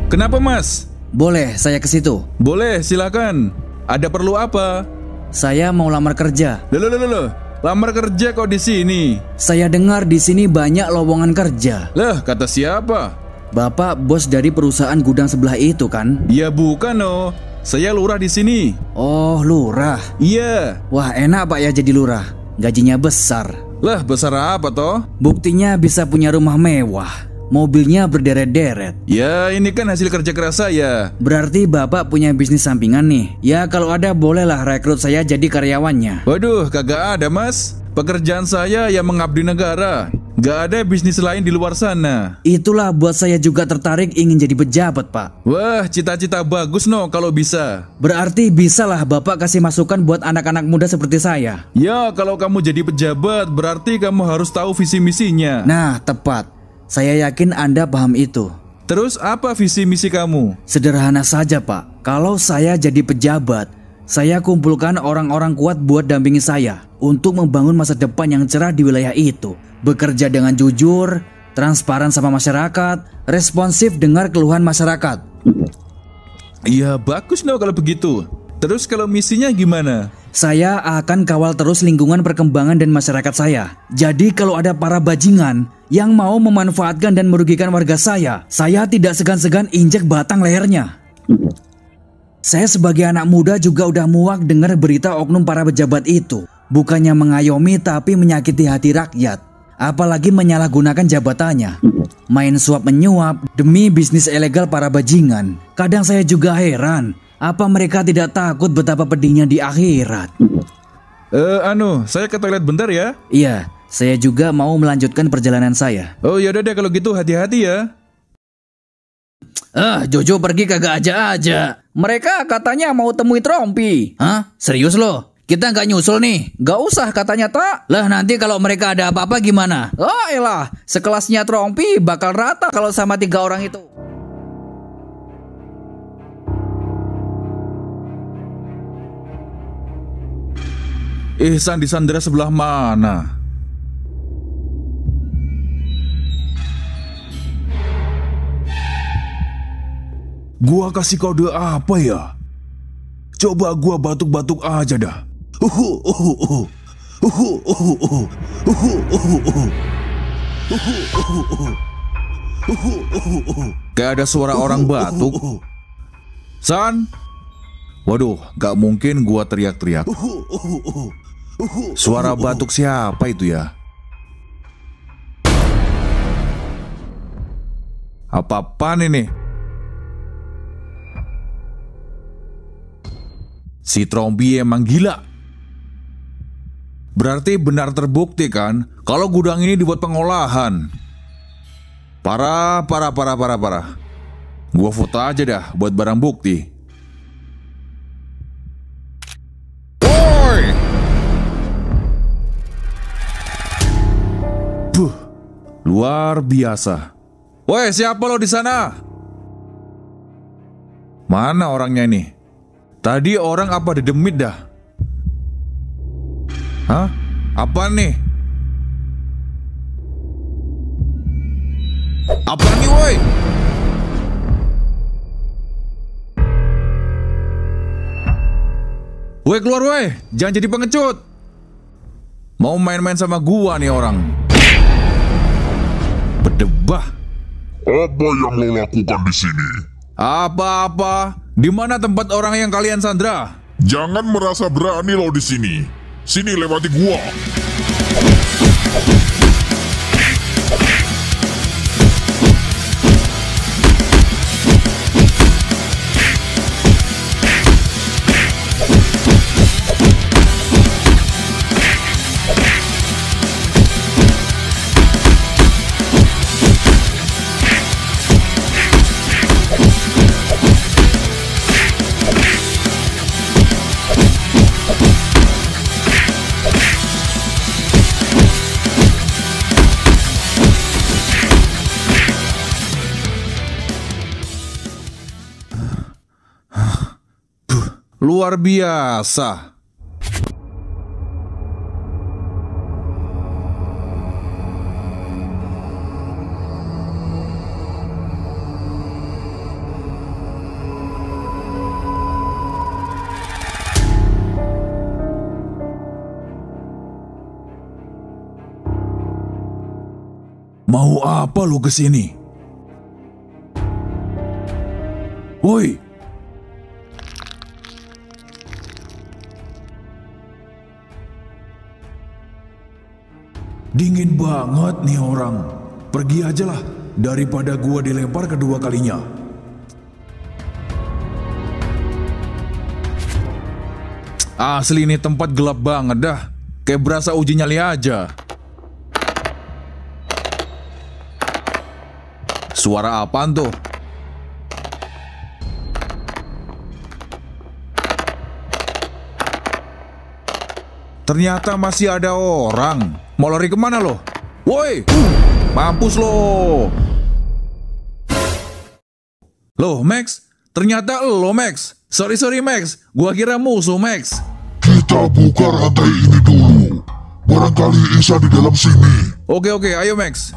Kenapa mas? Boleh saya ke situ? Boleh, silakan. Ada perlu apa? Saya mau lamar kerja. Loh. Lamar kerja kok di sini? Saya dengar di sini banyak lowongan kerja. Lah, kata siapa? Bapak bos dari perusahaan gudang sebelah itu kan? Ya bukan oh. Saya lurah di sini. Oh, lurah. Iya. Wah, enak Pak ya jadi lurah. Gajinya besar. Lah, besar apa toh? Buktinya bisa punya rumah mewah. Mobilnya berderet-deret. Ya, ini kan hasil kerja keras saya. Berarti Bapak punya bisnis sampingan nih. Ya, kalau ada bolehlah rekrut saya jadi karyawannya. Waduh, kagak ada mas. Pekerjaan saya yang mengabdi negara. Gak ada bisnis lain di luar sana. Itulah buat saya juga tertarik ingin jadi pejabat, Pak. Wah, cita-cita bagus no kalau bisa. Berarti bisalah Bapak kasih masukan buat anak-anak muda seperti saya. Ya, kalau kamu jadi pejabat berarti kamu harus tahu visi misinya. Nah, tepat. Saya yakin Anda paham itu. Terus apa visi misi kamu? Sederhana saja Pak. Kalau saya jadi pejabat, saya kumpulkan orang-orang kuat buat dampingi saya untuk membangun masa depan yang cerah di wilayah itu. Bekerja dengan jujur, transparan sama masyarakat, responsif dengar keluhan masyarakat. Iya bagus no kalau begitu. Terus kalau misinya gimana? Saya akan kawal terus lingkungan perkembangan dan masyarakat saya. Jadi kalau ada para bajingan yang mau memanfaatkan dan merugikan warga saya tidak segan-segan injek batang lehernya. Saya sebagai anak muda juga udah muak dengar berita oknum para pejabat itu. Bukannya mengayomi tapi menyakiti hati rakyat. Apalagi menyalahgunakan jabatannya. Main suap menyuap demi bisnis ilegal para bajingan. Kadang saya juga heran. Apa mereka tidak takut betapa pedihnya di akhirat? Saya ke toilet bentar ya. Iya, saya juga mau melanjutkan perjalanan saya. Oh yaudah deh kalau gitu hati-hati ya. Jojo pergi kagak aja. Mereka katanya mau temui Trompi. Hah? Serius lo? Kita nggak nyusul nih. Gak usah katanya tak. Lah nanti kalau mereka ada apa-apa gimana? Oh elah, sekelasnya Trompi bakal rata kalau sama 3 orang itu. Ihsan disandera sebelah mana? Gua kasih kode apa ya? Coba gua batuk-batuk aja dah. Kayak ada suara orang batuk. San? Waduh, gak mungkin gua teriak-teriak. Suara batuk siapa itu ya? Apa-apaan ini? Si Trompi emang gila. Berarti benar terbukti kan kalau gudang ini dibuat pengolahan. Parah. Gua foto aja dah buat barang bukti. Woi! Luar biasa. Woi, siapa lo di sana? Mana orangnya ini? Tadi orang apa didemit dah? Hah? Apa nih? Apa nih, woi? Woi, keluar woi, jangan jadi pengecut. Mau main-main sama gua nih orang. Berdebah. Apa yang lo lakukan di sini? Apa-apa? Di mana tempat orang yang kalian sandra? Jangan merasa berani lo di sini. Sini lewati gua. Luar biasa. Mau apa lo kesini? Woi, dingin banget nih orang. Pergi aja lah, daripada gua dilempar kedua kalinya. Asli ini tempat gelap banget dah. Kayak berasa uji nyali aja. Suara apaan tuh? Ternyata masih ada orang. Mau lari kemana lo? Woi, mampus lo. Loh Max, ternyata lo Max. Sorry Max, gua kira musuh Max. Kita buka rantai ini dulu. Barangkali Isa di dalam sini. Oke, ayo Max.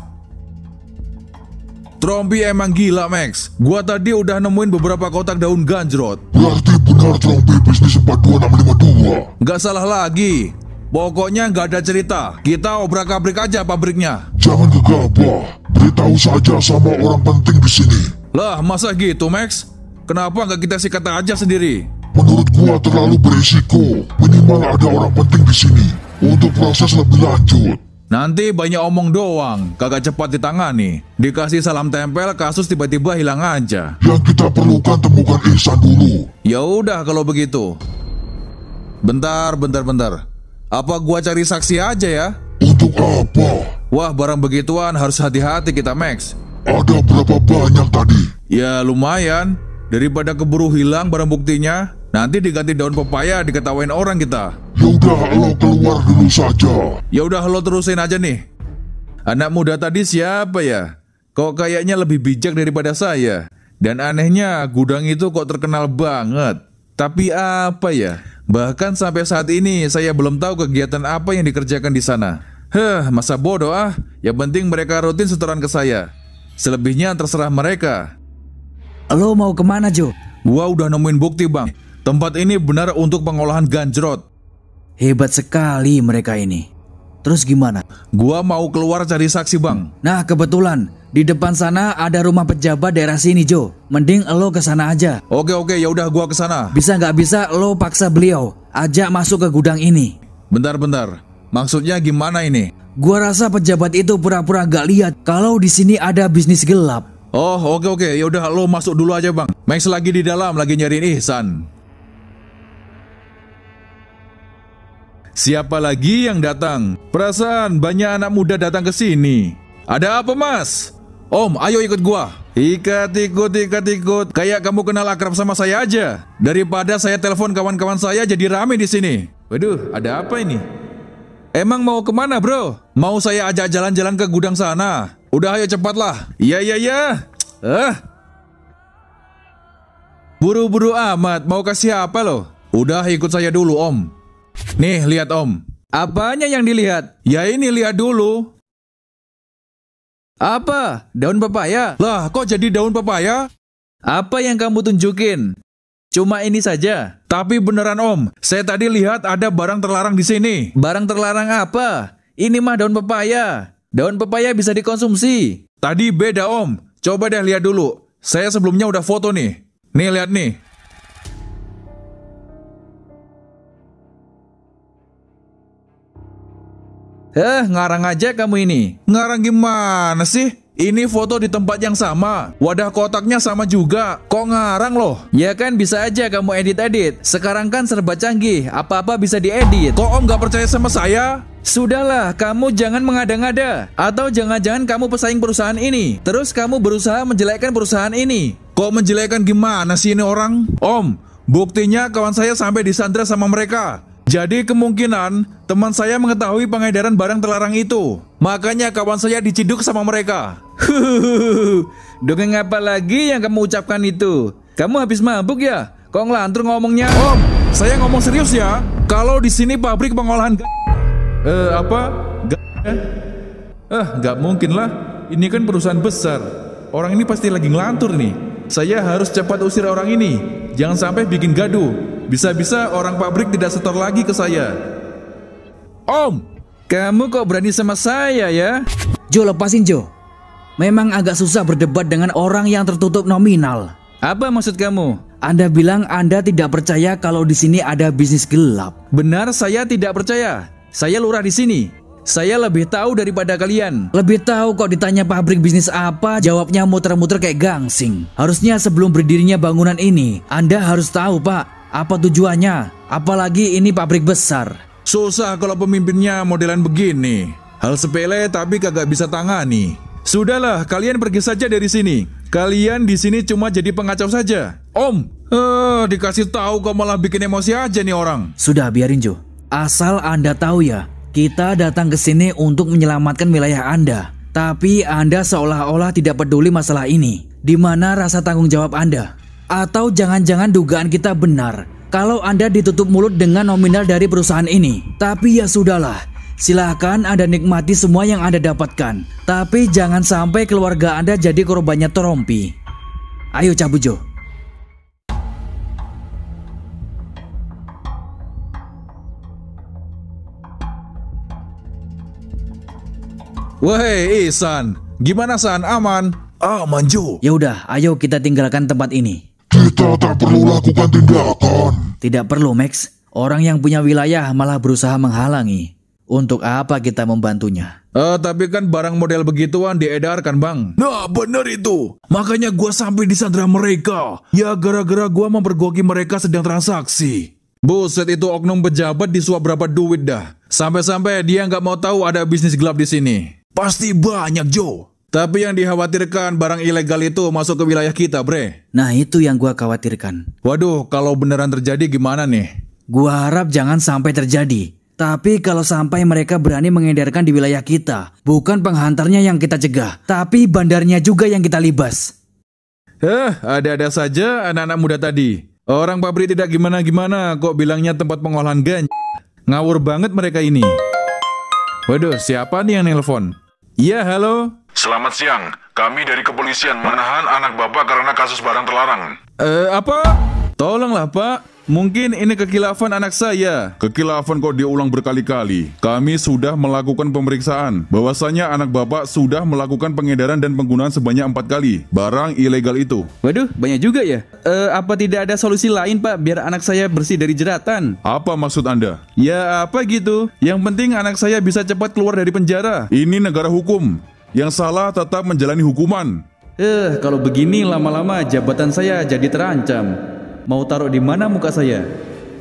Trompi emang gila Max. Gua tadi udah nemuin beberapa kotak daun ganjrot. Berarti benar Trompi bisnis 42652. Nggak salah lagi. Pokoknya nggak ada cerita. Kita obrak-abrik aja pabriknya. Jangan gegabah. Beritahu saja sama orang penting di sini. Lah, masa gitu Max? Kenapa nggak kita sikat aja sendiri? Menurut gua terlalu berisiko. Minimal ada orang penting di sini untuk proses lebih lanjut. Nanti banyak omong doang, kagak cepat ditangani. Dikasih salam tempel, kasus tiba-tiba hilang aja. Yang kita perlukan temukan Ihsan dulu. Ya udah kalau begitu. Bentar. Apa gua cari saksi aja ya? Untuk apa? Wah, barang begituan harus hati-hati kita Max. Ada berapa banyak tadi? Ya lumayan. Daripada keburu hilang barang buktinya, nanti diganti daun pepaya diketawain orang kita. Yaudah, lo keluar dulu saja. Ya udah lo terusin aja nih. Anak muda tadi siapa ya? Kok kayaknya lebih bijak daripada saya. Dan anehnya gudang itu kok terkenal banget. Tapi apa ya? Bahkan sampai saat ini saya belum tahu kegiatan apa yang dikerjakan di sana. Masa bodoh ah. Yang penting mereka rutin setoran ke saya. Selebihnya terserah mereka. Lo mau kemana Jo? Gua udah nemuin bukti bang. Tempat ini benar untuk pengolahan ganjrot. Hebat sekali mereka ini. Terus gimana? Gua mau keluar cari saksi bang. Nah kebetulan di depan sana ada rumah pejabat daerah sini Jo. Mending lo ke sana aja. Oke, ya udah gua ke sana. Bisa nggak bisa lo paksa beliau ajak masuk ke gudang ini. Bentar. Maksudnya gimana ini? Gua rasa pejabat itu pura-pura gak lihat kalau di sini ada bisnis gelap. Oh, oke. Ya udah lo masuk dulu aja bang. Max lagi di dalam lagi nyariin Ihsan. Siapa lagi yang datang? Perasaan banyak anak muda datang ke sini. Ada apa mas? Om, ayo ikut gua. Ikut. Kayak kamu kenal akrab sama saya aja. Daripada saya telepon kawan-kawan saya jadi rame di sini. Waduh, ada apa ini? Emang mau kemana bro? Mau saya ajak jalan-jalan ke gudang sana? Udah ayo cepatlah. Iya. Buru-buru amat, mau kasih apa lo? Udah ikut saya dulu om. Nih lihat om. Apanya yang dilihat? Ya ini lihat dulu. Apa? Daun pepaya? Lah kok jadi daun pepaya? Apa yang kamu tunjukin? Cuma ini saja. Tapi beneran om, saya tadi lihat ada barang terlarang di sini. Barang terlarang apa? Ini mah daun pepaya. Daun pepaya bisa dikonsumsi. Tadi beda om. Coba deh lihat dulu. Saya sebelumnya udah foto nih. Nih lihat nih. Ngarang aja kamu ini. Ngarang gimana sih? Ini foto di tempat yang sama. Wadah kotaknya sama juga. Kok ngarang loh? Ya kan bisa aja kamu edit-edit. Sekarang kan serba canggih. Apa-apa bisa diedit. Kok om gak percaya sama saya? Sudahlah, kamu jangan mengada-ngada. Atau jangan-jangan kamu pesaing perusahaan ini. Terus kamu berusaha menjelekkan perusahaan ini. Kok menjelekkan gimana sih ini orang? Om, buktinya kawan saya sampai disandra sama mereka. Jadi kemungkinan teman saya mengetahui pengedaran barang terlarang itu. Makanya kawan saya diciduk sama mereka. Dongeng apa lagi yang kamu ucapkan itu? Kamu habis mabuk ya? Kok ngelantur ngomongnya? Om, saya ngomong serius ya. Kalau di sini pabrik pengolahan nggak mungkin lah. Ini kan perusahaan besar. Orang ini pasti lagi ngelantur nih. Saya harus cepat usir orang ini. Jangan sampai bikin gaduh. Bisa-bisa orang pabrik tidak setor lagi ke saya. Om, kamu kok berani sama saya ya? Jo, lepasin Jo. Memang agak susah berdebat dengan orang yang tertutup nominal. Apa maksud kamu? Anda bilang Anda tidak percaya kalau di sini ada bisnis gelap. Benar, saya tidak percaya. Saya lurah di sini. Saya lebih tahu daripada kalian. Lebih tahu kok ditanya pabrik bisnis apa, jawabnya muter-muter kayak gangsing. Harusnya sebelum berdirinya bangunan ini, Anda harus tahu Pak, apa tujuannya. Apalagi ini pabrik besar. Susah kalau pemimpinnya modelan begini. Hal sepele tapi kagak bisa tangani. Sudahlah, kalian pergi saja dari sini. Kalian di sini cuma jadi pengacau saja. Om, dikasih tahu kok malah bikin emosi aja nih orang. Sudah biarin Jo. Asal Anda tahu ya, kita datang ke sini untuk menyelamatkan wilayah Anda. Tapi Anda seolah-olah tidak peduli masalah ini. Di mana rasa tanggung jawab Anda? Atau jangan-jangan dugaan kita benar kalau Anda ditutup mulut dengan nominal dari perusahaan ini. Tapi ya sudahlah, silahkan Anda nikmati semua yang Anda dapatkan. Tapi jangan sampai keluarga Anda jadi korbannya Trompi. Ayo cabut Jo. Wahai Ihsan, gimana San? Aman? Aman Jo. Ya udah, ayo kita tinggalkan tempat ini. Kita tak perlu lakukan tindakan. Tidak perlu Max. Orang yang punya wilayah malah berusaha menghalangi. Untuk apa kita membantunya? Tapi kan barang model begituan diedarkan bang. Nah bener itu. Makanya gua sampai disandra mereka. Ya gara-gara gua mempergoki mereka sedang transaksi. Buset, itu oknum pejabat disuap berapa duit dah. Sampai-sampai dia nggak mau tahu ada bisnis gelap di sini. Pasti banyak Jo. Tapi yang dikhawatirkan barang ilegal itu masuk ke wilayah kita, bre. Nah itu yang gua khawatirkan. Waduh, kalau beneran terjadi gimana nih? Gua harap jangan sampai terjadi. Tapi kalau sampai mereka berani mengedarkan di wilayah kita, bukan penghantarnya yang kita cegah, tapi bandarnya juga yang kita libas. Ada-ada saja anak-anak muda tadi. Orang pabrik tidak gimana-gimana kok bilangnya tempat pengolahan ganja. Ngawur banget mereka ini. Waduh, siapa nih yang nelpon? Iya, halo. Selamat siang, kami dari kepolisian menahan anak bapak karena kasus barang terlarang. Apa? Tolonglah pak, mungkin ini kekilafan anak saya. Kekilafan kok diulang berkali-kali. Kami sudah melakukan pemeriksaan. Bahwasanya anak bapak sudah melakukan pengedaran dan penggunaan sebanyak 4 kali barang ilegal itu. Waduh, banyak juga ya. Apa tidak ada solusi lain pak, biar anak saya bersih dari jeratan? Apa maksud Anda? Ya apa gitu. Yang penting anak saya bisa cepat keluar dari penjara. Ini negara hukum. Yang salah tetap menjalani hukuman. Kalau begini lama-lama jabatan saya jadi terancam. Mau taruh di mana muka saya?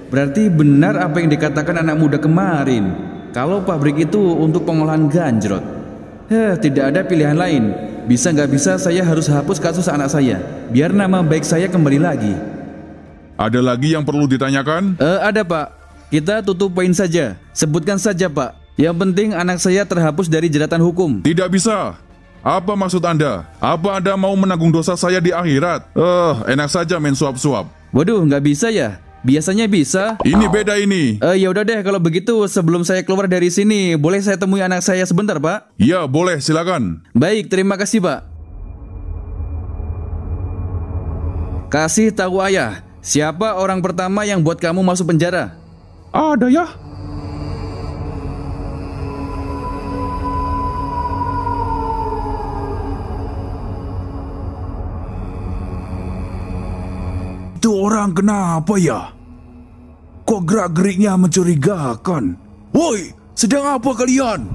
Berarti benar apa yang dikatakan anak muda kemarin. Kalau pabrik itu untuk pengolahan ganjrot. Tidak ada pilihan lain. Bisa nggak bisa saya harus hapus kasus anak saya. Biar nama baik saya kembali lagi. Ada lagi yang perlu ditanyakan? Ada pak. Kita tutup poin saja. Sebutkan saja pak. Yang penting anak saya terhapus dari jeratan hukum. Tidak bisa. Apa maksud Anda? Apa Anda mau menanggung dosa saya di akhirat? Enak saja main suap-suap. Waduh, nggak bisa ya? Biasanya bisa. Ini beda ini. Ya udah deh, kalau begitu sebelum saya keluar dari sini, boleh saya temui anak saya sebentar, Pak? Ya, boleh, silakan. Baik, terima kasih, Pak. Kasih tahu ayah, siapa orang pertama yang buat kamu masuk penjara? Ada ya? Itu orang kenapa ya? Kok gerak-geriknya mencurigakan? Woi, sedang apa kalian?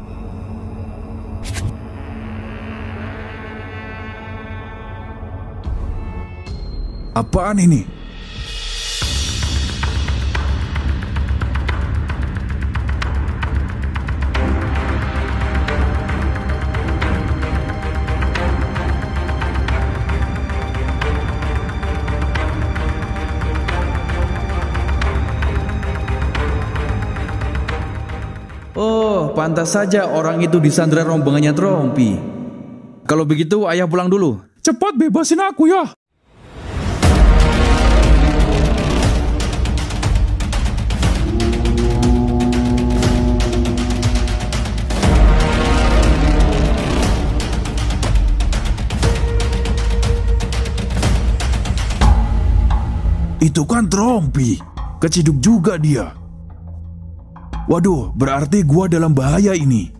Apaan ini? Oh, pantas saja orang itu disandra rombongannya Trompi. Kalau begitu, ayah pulang dulu. Cepat bebasin aku ya. Itu kan Trompi. Keciduk juga dia. Waduh, berarti gua dalam bahaya ini.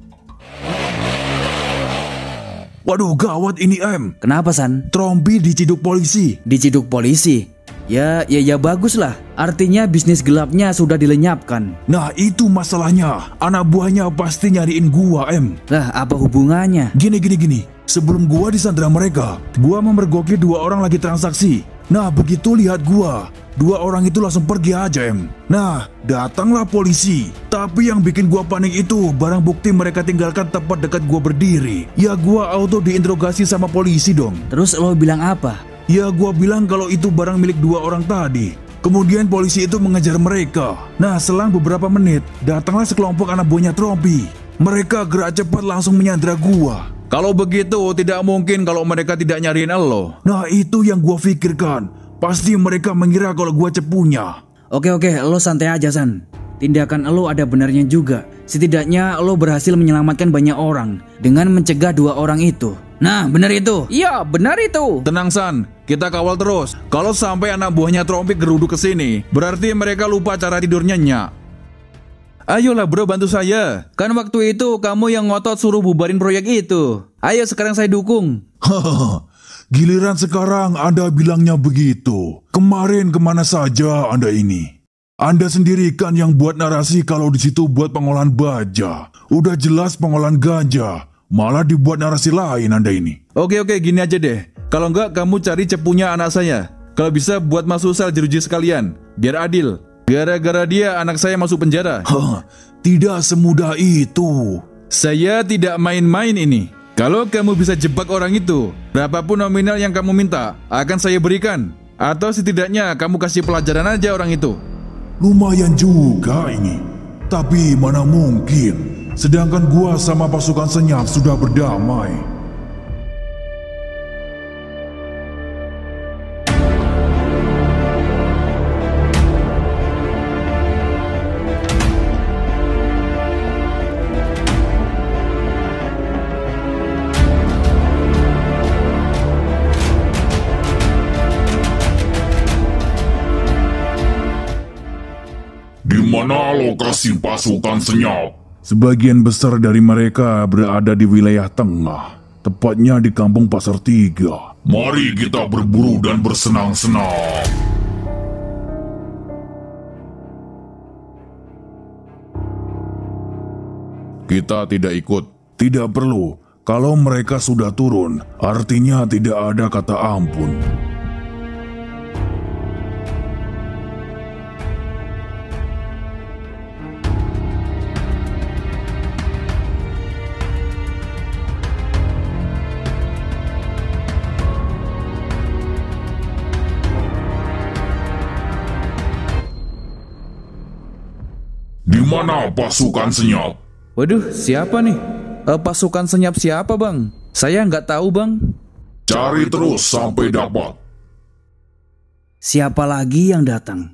Waduh, gawat ini, Em. Kenapa, San? Trompi diciduk polisi. Diciduk polisi? Ya bagus lah. Artinya bisnis gelapnya sudah dilenyapkan. Nah, itu masalahnya. Anak buahnya pasti nyariin gua, Em. Lah, apa hubungannya? Gini. Sebelum gua disandra mereka, gua memergoki 2 orang lagi transaksi. Nah, begitu lihat gua, 2 orang itu langsung pergi aja, Em. Nah, datanglah polisi. Tapi yang bikin gua panik itu barang bukti mereka tinggalkan tepat dekat gua berdiri. Ya, gua auto diinterogasi sama polisi dong. Terus lo bilang apa? Ya, gua bilang kalau itu barang milik 2 orang tadi. Kemudian polisi itu mengejar mereka. Nah, selang beberapa menit, datanglah sekelompok anak buahnya Trompi. Mereka gerak cepat langsung menyandra gua. Kalau begitu, tidak mungkin kalau mereka tidak nyariin lo. Nah, itu yang gua pikirkan. Pasti mereka mengira kalau gua cepunya. Oke, lo santai aja, San. Tindakan lo ada benarnya juga. Setidaknya lo berhasil menyelamatkan banyak orang dengan mencegah 2 orang itu. Nah, benar itu. Iya, benar itu. Tenang, San. Kita kawal terus. Kalau sampai anak buahnya Trompi geruduk ke sini, berarti mereka lupa cara tidurnya nyak. Ayolah bro, bantu saya. Kan waktu itu kamu yang ngotot suruh bubarin proyek itu. Ayo sekarang saya dukung. Hahaha, giliran sekarang Anda bilangnya begitu. Kemarin kemana saja Anda ini? Anda sendiri kan yang buat narasi kalau di situ buat pengolahan baja. Udah jelas pengolahan ganja, malah dibuat narasi lain Anda ini. Oke, gini aja deh. Kalau enggak kamu cari cepunya anak saya. Kalau bisa buat masuk sel jeruji sekalian, biar adil. Gara-gara dia anak saya masuk penjara. Tidak semudah itu. Saya tidak main-main ini. Kalau kamu bisa jebak orang itu, berapapun nominal yang kamu minta akan saya berikan. Atau setidaknya kamu kasih pelajaran aja orang itu. Lumayan juga ini. Tapi mana mungkin. Sedangkan gua sama pasukan senyap sudah berdamai. Di mana lokasi pasukan senyap? Sebagian besar dari mereka berada di wilayah tengah, tepatnya di kampung Pasar 3. Mari kita berburu dan bersenang-senang. Kita tidak ikut. Tidak perlu. Kalau mereka sudah turun, artinya tidak ada kata ampun. Di mana pasukan senyap? Waduh, siapa nih? Pasukan senyap siapa bang? Saya nggak tahu, Bang. Cari terus sampai dapat. Siapa lagi yang datang?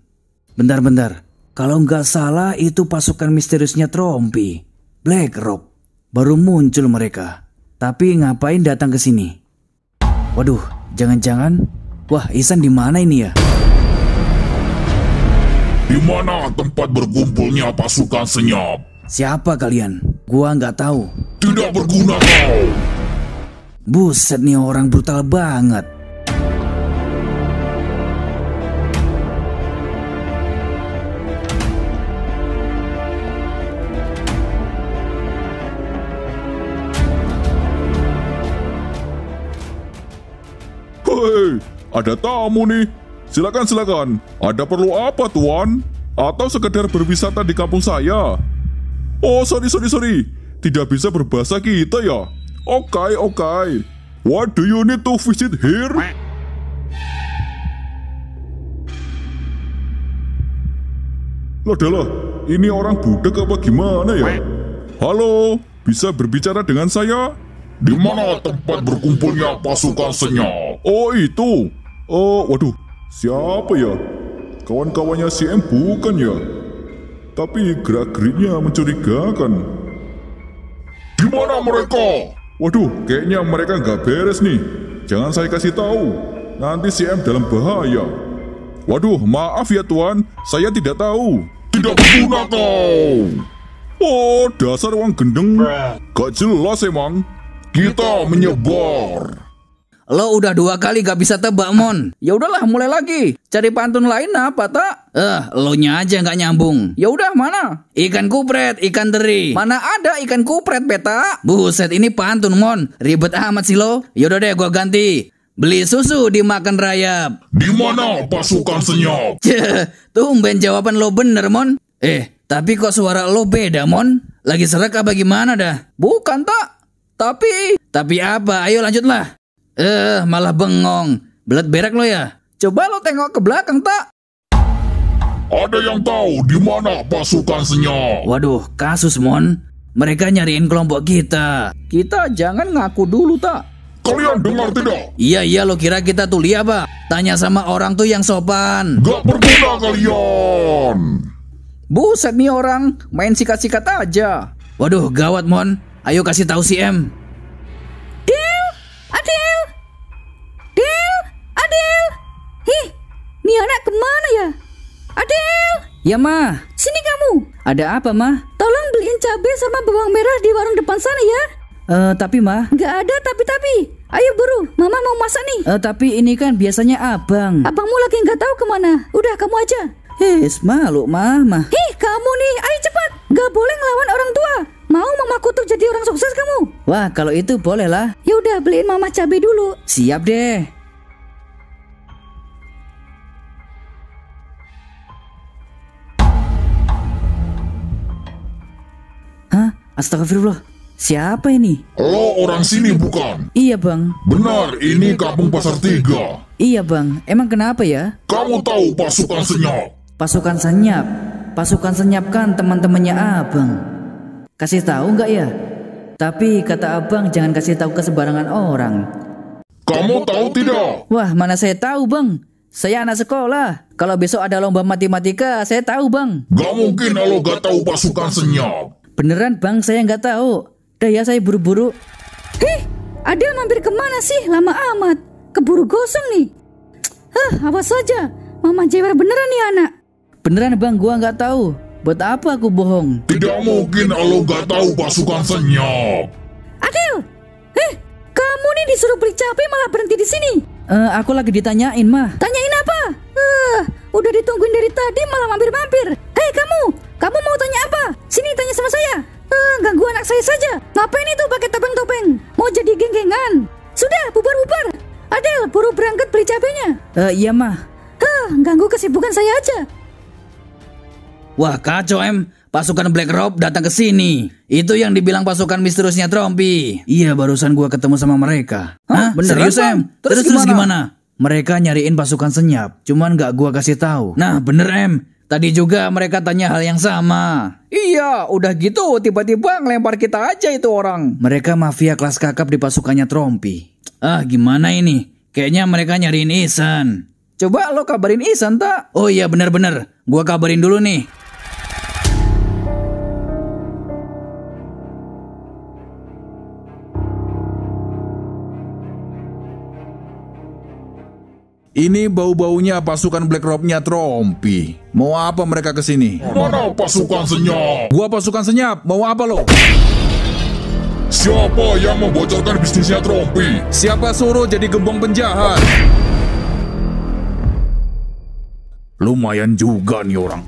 Bentar. Kalau nggak salah itu pasukan misteriusnya Trompi, Black Rob. Baru muncul mereka. Tapi ngapain datang ke sini? Waduh, jangan-jangan. Wah, Ihsan di mana ini ya? Di mana tempat berkumpulnya pasukan senyap? Siapa kalian? Gua nggak tahu. Tidak berguna kau. Buset nih orang brutal banget. Hei, ada tamu nih. Silakan. Ada perlu apa, Tuan? Atau sekedar berwisata di kampung saya? Oh, sorry. Tidak bisa berbahasa kita ya? Oke. What do you need to visit here? Lah, ini orang budak apa gimana ya? Halo, bisa berbicara dengan saya? Di mana tempat berkumpulnya pasukan senyap? Oh, itu. Oh, waduh. Siapa ya? Kawan-kawannya CM bukan ya? Tapi gerak-geriknya mencurigakan. Di mana mereka? Waduh, kayaknya mereka nggak beres nih. Jangan saya kasih tahu. Nanti CM dalam bahaya. Waduh, maaf ya Tuan. Saya tidak tahu. Tidak berguna kau. Oh, dasar uang gendeng. Gak jelas emang. Kita menyebar. Lo udah 2 kali gak bisa tebak, Mon. Ya udahlah, mulai lagi. Cari pantun lain apa tak? Lo nya aja nggak nyambung. Ya udah, mana? Ikan kupret, ikan teri. Mana ada ikan kupret, Beta? Buset, ini pantun, Mon. Ribet amat sih lo. Yaudah deh, gua ganti. Beli susu dimakan rayap. Di mana pasukan senyap? Tumben jawaban lo bener, Mon. Tapi kok suara lo beda, Mon? Lagi serak apa gimana dah? Bukan tak. Tapi apa? Ayo lanjutlah. Malah bengong. Belet berak lo ya? Coba lo tengok ke belakang tak? Ada yang tahu di mana pasukan senyap? Waduh, kasus, Mon. Mereka nyariin kelompok kita. Kita jangan ngaku dulu tak? Kalian dengar tidak? Iya, lo kira kita tuli apa? Tanya sama orang tuh yang sopan. Gak berguna kalian. Buset nih orang, main sikat-sikat aja. Waduh, gawat, Mon. Ayo kasih tahu si M. Adel. Hih, nih anak kemana ya? Adel. Ya, Ma. Sini kamu. Ada apa, Ma? Tolong beliin cabai sama bawang merah di warung depan sana ya. Tapi, Ma. Nggak ada tapi. Ayo buru, Mama mau masak nih. Tapi ini kan biasanya abang. Abangmu lagi nggak tahu kemana. Udah kamu aja. Malu, Mama. Hih, kamu nih, ayo cepat. Nggak boleh ngelawan orang tua. Mau Mama kutuk jadi orang sukses kamu? Wah, kalau itu boleh lah. Ya udah, beliin Mama cabai dulu. Siap deh. Hah? Astagfirullah. Siapa ini? Lo orang sini bukan? Iya, Bang. Benar, ini kampung Pasar 3. Iya, Bang. Emang kenapa ya? Kamu tahu pasukan senyap? Pasukan senyap. Pasukan senyap kan teman-temannya Abang. Kasih tahu nggak ya? Tapi kata Abang jangan kasih tahu ke sembarangan orang. Kamu tahu tidak? Wah, mana saya tahu, Bang. Saya anak sekolah. Kalau besok ada lomba matematika, saya tahu, Bang. Gak mungkin lo gak tahu pasukan senyap. Beneran, Bang, saya nggak tahu. Dah ya, saya buru-buru. Hih, Adel mampir kemana sih? Lama amat. Keburu gosong nih. Awas saja. Mama jewer beneran nih anak. Beneran, Bang, gua nggak tahu. Buat apa aku bohong? Tidak mungkin lo gak tahu pasukan senyap. Adel, kamu nih disuruh beli cabai malah berhenti di sini. Aku lagi ditanyain, Mah. Tanyain apa? Udah ditungguin dari tadi malah mampir-mampir. Hei kamu mau tanya apa? Sini tanya sama saya. Ganggu anak saya saja. Ngapain itu pakai topeng-topeng? Mau jadi geng-gengan? Sudah, bubar-bubar. Adel, buru berangkat beli cabainya. Iya, Mah. Ganggu kesibukan saya aja. Wah, kacau, M. Pasukan Black Rob datang ke sini. Itu yang dibilang pasukan misteriusnya Trompi. Iya, barusan gua ketemu sama mereka. Hah? Beneran, Serius, Bang? M? Terus gimana? Mereka nyariin pasukan senyap, cuman gak gua kasih tahu. Nah, bener, M. Tadi juga mereka tanya hal yang sama. Iya, udah gitu tiba-tiba ngelempar kita aja itu orang. Mereka mafia kelas kakap di pasukannya Trompi. Ah, gimana ini? Kayaknya mereka nyariin Ihsan. Coba lo kabarin Ihsan, tak? Oh iya, bener-bener. Gua kabarin dulu nih. Ini bau-baunya pasukan Black Rob-nya Trompi. Mau apa mereka kesini? Mana pasukan senyap? Gua pasukan senyap, mau apa lo? Siapa yang membocorkan bisnisnya Trompi? Siapa suruh jadi gembong penjahat? Lumayan juga nih orang.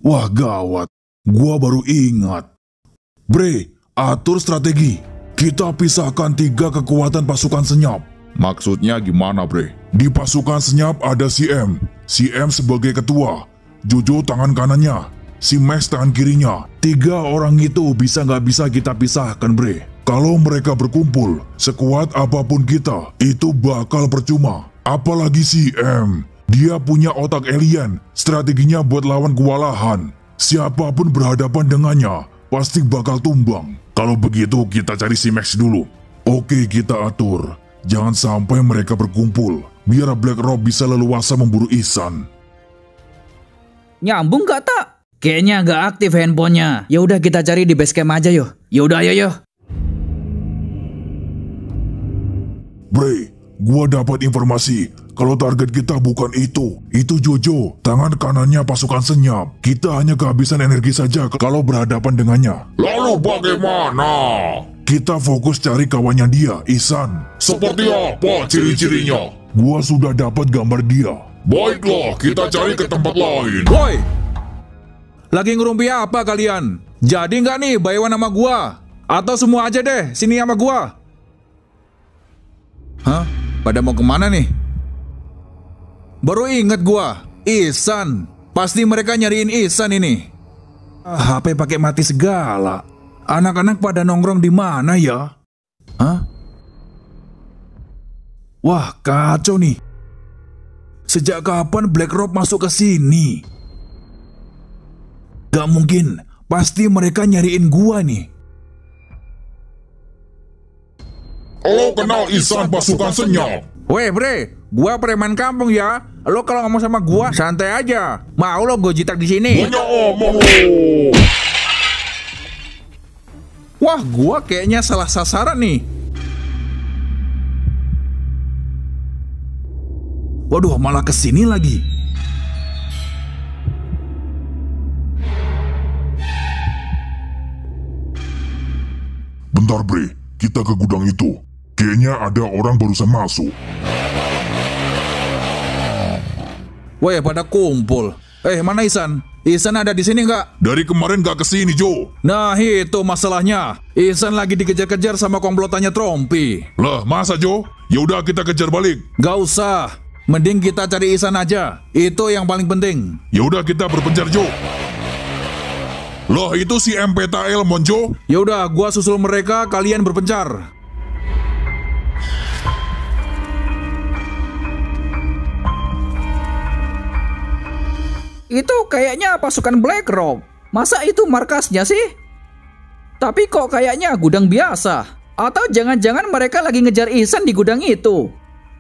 Wah gawat, gua baru ingat. Bre, atur strategi. Kita pisahkan 3 kekuatan pasukan senyap. Maksudnya gimana, Bre? Di pasukan senyap ada si M. Si M sebagai ketua, Jojo tangan kanannya, si Max tangan kirinya. 3 orang itu bisa nggak bisa kita pisahkan, Bre. Kalau mereka berkumpul, sekuat apapun kita, itu bakal percuma. Apalagi si M. Dia punya otak alien, strateginya buat lawan kewalahan. Siapapun berhadapan dengannya, pasti bakal tumbang. Kalau begitu kita cari si Max dulu. Oke, kita atur. Jangan sampai mereka berkumpul, biar Black Rob bisa leluasa memburu Ihsan. Nyambung gak, tak? Kayaknya gak aktif handphonenya. Ya udah kita cari di base camp aja yuk. Yaudah ayo. Bre, gua dapat informasi kalau target kita bukan itu. Itu Jojo, tangan kanannya pasukan senyap. Kita hanya kehabisan energi saja kalau berhadapan dengannya. Lalu bagaimana? Kita fokus cari kawannya dia, Ihsan. Seperti apa ciri-cirinya? Gua sudah dapat gambar dia. Baiklah, kita cari ke tempat lain. Woi! Lagi ngerumpi apa kalian? Jadi nggak nih bayawan sama gua? Atau semua aja deh, sini sama gua? Hah? Pada mau kemana nih? Baru inget gua, Ihsan. Pasti mereka nyariin Ihsan ini. HP pakai mati segala. Anak-anak pada nongkrong di mana ya? Hah? Wah, kacau nih. Sejak kapan Black Rob masuk ke sini? Gak mungkin, pasti mereka nyariin gua nih. Lo kenal Ihsan pasukan senyap? Weh bre, gua preman kampung ya. Lo kalau ngomong sama gua santai aja. Mau lo gue jitak di sini? Banyak omong lo. Wah, gua kayaknya salah sasaran nih. Waduh, malah kesini lagi. Bentar Bre, kita ke gudang itu. Kayaknya ada orang barusan masuk. Weh, pada kumpul. Mana Ihsan? Ihsan ada di sini nggak? Dari kemarin gak kesini Jo. Nah, itu masalahnya. Ihsan lagi dikejar-kejar sama komplotannya Trompi. Lah, masa Jo? Yaudah kita kejar balik. Gak usah. Mending kita cari Ihsan aja. Itu yang paling penting. Yaudah kita berpencar Jo. Loh, itu si MPTA Elmon Jo. Yaudah, gua susul mereka, kalian berpencar. Itu kayaknya pasukan Black Rob. Masa itu markasnya sih? Tapi kok kayaknya gudang biasa. Atau jangan-jangan mereka lagi ngejar Ihsan di gudang itu.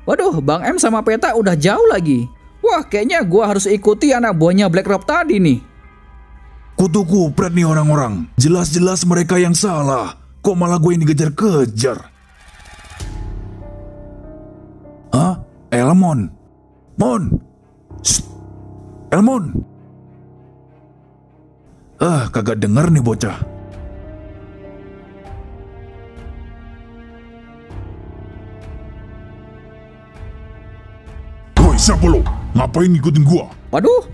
Waduh, Bang M sama Peta udah jauh lagi. Wah, kayaknya gua harus ikuti anak buahnya Black Rob tadi nih. Kutu kupret nih orang-orang. Jelas-jelas mereka yang salah. Kok malah gue yang dikejar-kejar? Hah? Elmon? Mon? Shh. Elmon? Kagak denger nih bocah. Woi, siapa lo? Ngapain ngikutin gua? Waduh.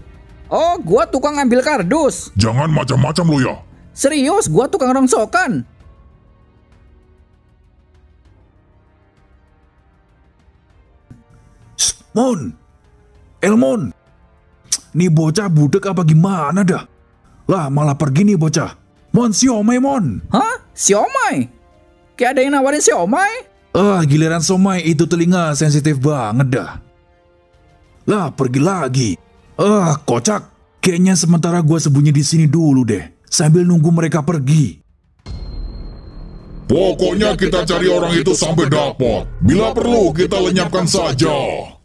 Oh, gua tukang ngambil kardus. Jangan macam-macam lo ya. Serius, gua tukang rongsokan. Shh, Mon? Elmon? Nih bocah budek apa gimana dah? Lah malah pergi nih bocah. Mon, siomay Mon. Hah? Siomay? Kayak ada yang nawarin siomay? Giliran somai itu telinga sensitif banget dah. Lah, pergi lagi. Kocak. Kayaknya sementara gua sembunyi di sini dulu deh, sambil nunggu mereka pergi. Pokoknya kita cari orang itu sampai dapat. Bila perlu kita lenyapkan saja.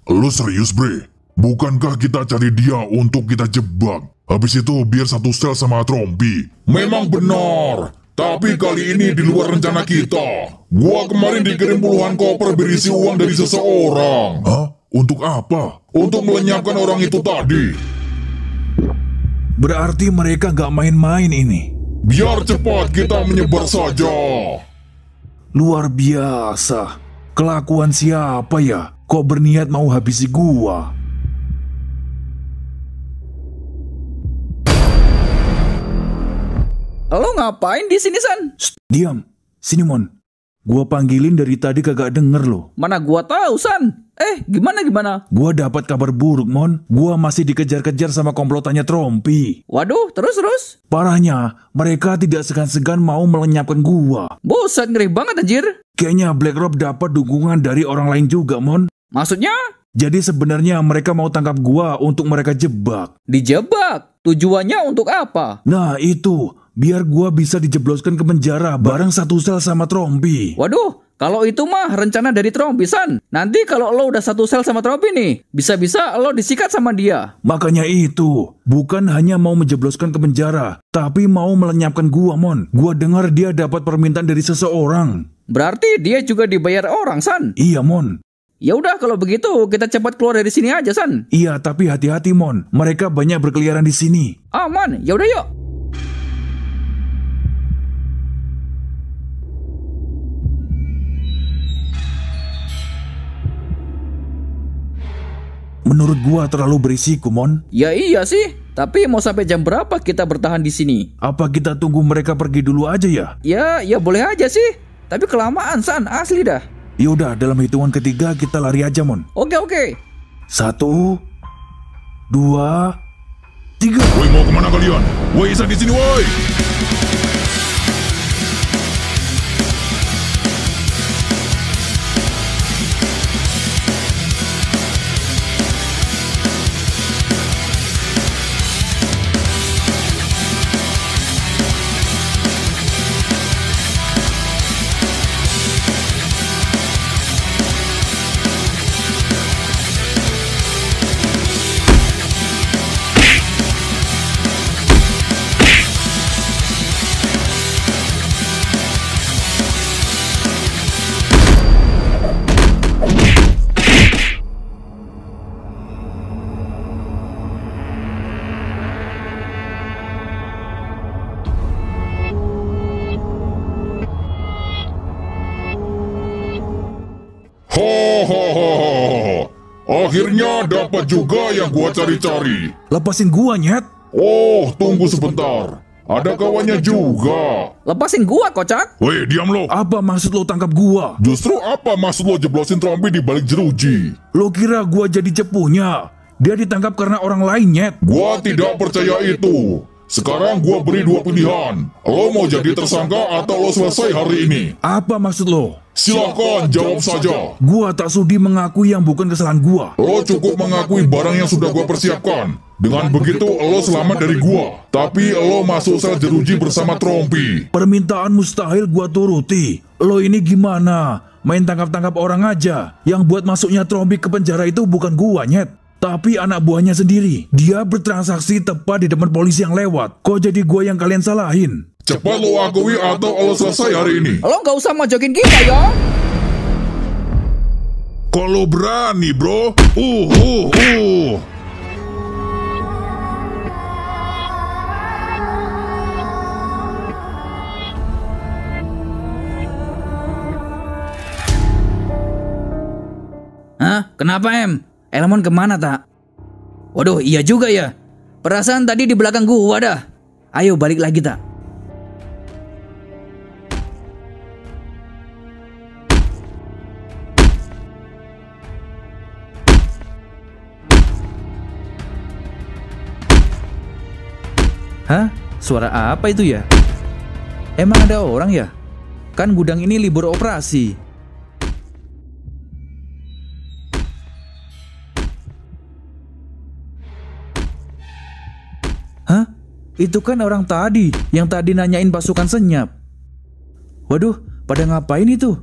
Lu serius, Bre? Bukankah kita cari dia untuk kita jebak? Habis itu biar satu sel sama Trompi. Memang benar. Tapi kali ini di luar rencana kita. Gua kemarin dikirim puluhan koper berisi uang dari seseorang. Hah? Untuk apa? Untuk melenyapkan orang itu tadi. Berarti mereka gak main-main ini. Biar cepat kita menyebar saja. Luar biasa. Kelakuan siapa ya? Kok berniat mau habisi gua? Lo ngapain di sini, San? Diam. Sini, Mon. Gua panggilin dari tadi kagak denger lo. Mana gua tahu, San? Gimana? Gua dapat kabar buruk, Mon. Gua masih dikejar-kejar sama komplotannya Trompi. Waduh, terus? Parahnya, mereka tidak segan-segan mau melenyapkan gua. Buset, ngeri banget anjir. Kayaknya Black Rob dapat dukungan dari orang lain juga, Mon. Maksudnya? Jadi sebenarnya mereka mau tangkap gua untuk mereka jebak. Dijebak? Tujuannya untuk apa? Nah itu, biar gua bisa dijebloskan ke penjara bareng satu sel sama Trompi. Waduh, kalau itu mah rencana dari Trompi, San. Nanti kalau lo udah satu sel sama Trompi nih, bisa-bisa lo disikat sama dia. Makanya itu, bukan hanya mau menjebloskan ke penjara, tapi mau melenyapkan gua, Mon. Gua dengar dia dapat permintaan dari seseorang. Berarti dia juga dibayar orang, San? Iya, Mon. Ya udah kalau begitu kita cepat keluar dari sini aja, San. Iya, tapi hati-hati, Mon. Mereka banyak berkeliaran di sini. Aman, ya udah yuk. Menurut gua terlalu berisiko, Mon. Ya iya sih, tapi mau sampai jam berapa kita bertahan di sini? Apa kita tunggu mereka pergi dulu aja ya? Ya boleh aja sih. Tapi kelamaan, San, asli dah. Yaudah, dalam hitungan ketiga kita lari aja, Mon. Oke. 1, 2, 3. Woi, mau kemana kalian? Woi, Isan di sini, woi. Akhirnya dapat juga yang gua cari-cari. Lepasin gua, Nyet. Oh, tunggu sebentar. Ada kawannya juga. Lepasin gua, kocak. Woi, diam lo. Apa maksud lo tangkap gua? Justru apa maksud lo jeblosin Trompi di balik jeruji? Lo kira gua jadi cepunya? Dia ditangkap karena orang lain, Nyet. Gua tidak percaya itu. Sekarang gua beri dua pilihan. Lo mau jadi tersangka atau lo selesai hari ini? Apa maksud lo? Silakan jawab saja. Gua tak sudi mengakui yang bukan kesalahan gua. Lo cukup mengakui barang yang sudah gua persiapkan. Dengan begitu lo selamat dari gua. Tapi lo masuk sel jeruji bersama Trompi. Permintaan mustahil gua turuti. Lo ini gimana? Main tangkap-tangkap orang aja. Yang buat masuknya Trompi ke penjara itu bukan gua, Nyet. Tapi anak buahnya sendiri. Dia bertransaksi tepat di depan polisi yang lewat. Kok jadi gua yang kalian salahin? Cepat lo akui atau lo selesai hari ini. Lo nggak usah majokin kita, ya. Kalau berani, bro. Hah? Kenapa, Em? Elmon kemana, tak? Waduh, iya juga ya. Perasaan tadi di belakang gua dah. Ayo balik lagi, tak? Hah? Suara apa itu ya? Emang ada orang ya? Kan gudang ini libur operasi. Itu kan orang tadi yang tadi nanyain pasukan senyap. Waduh, pada ngapain itu?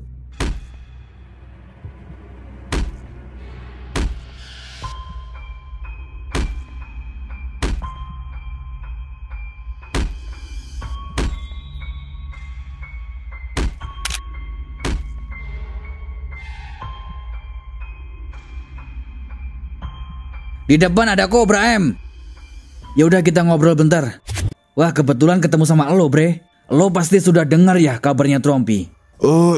Di depan ada Cobra, M. Ya udah kita ngobrol bentar. Wah, kebetulan ketemu sama lo, Bre. Lo pasti sudah dengar ya kabarnya Trompi.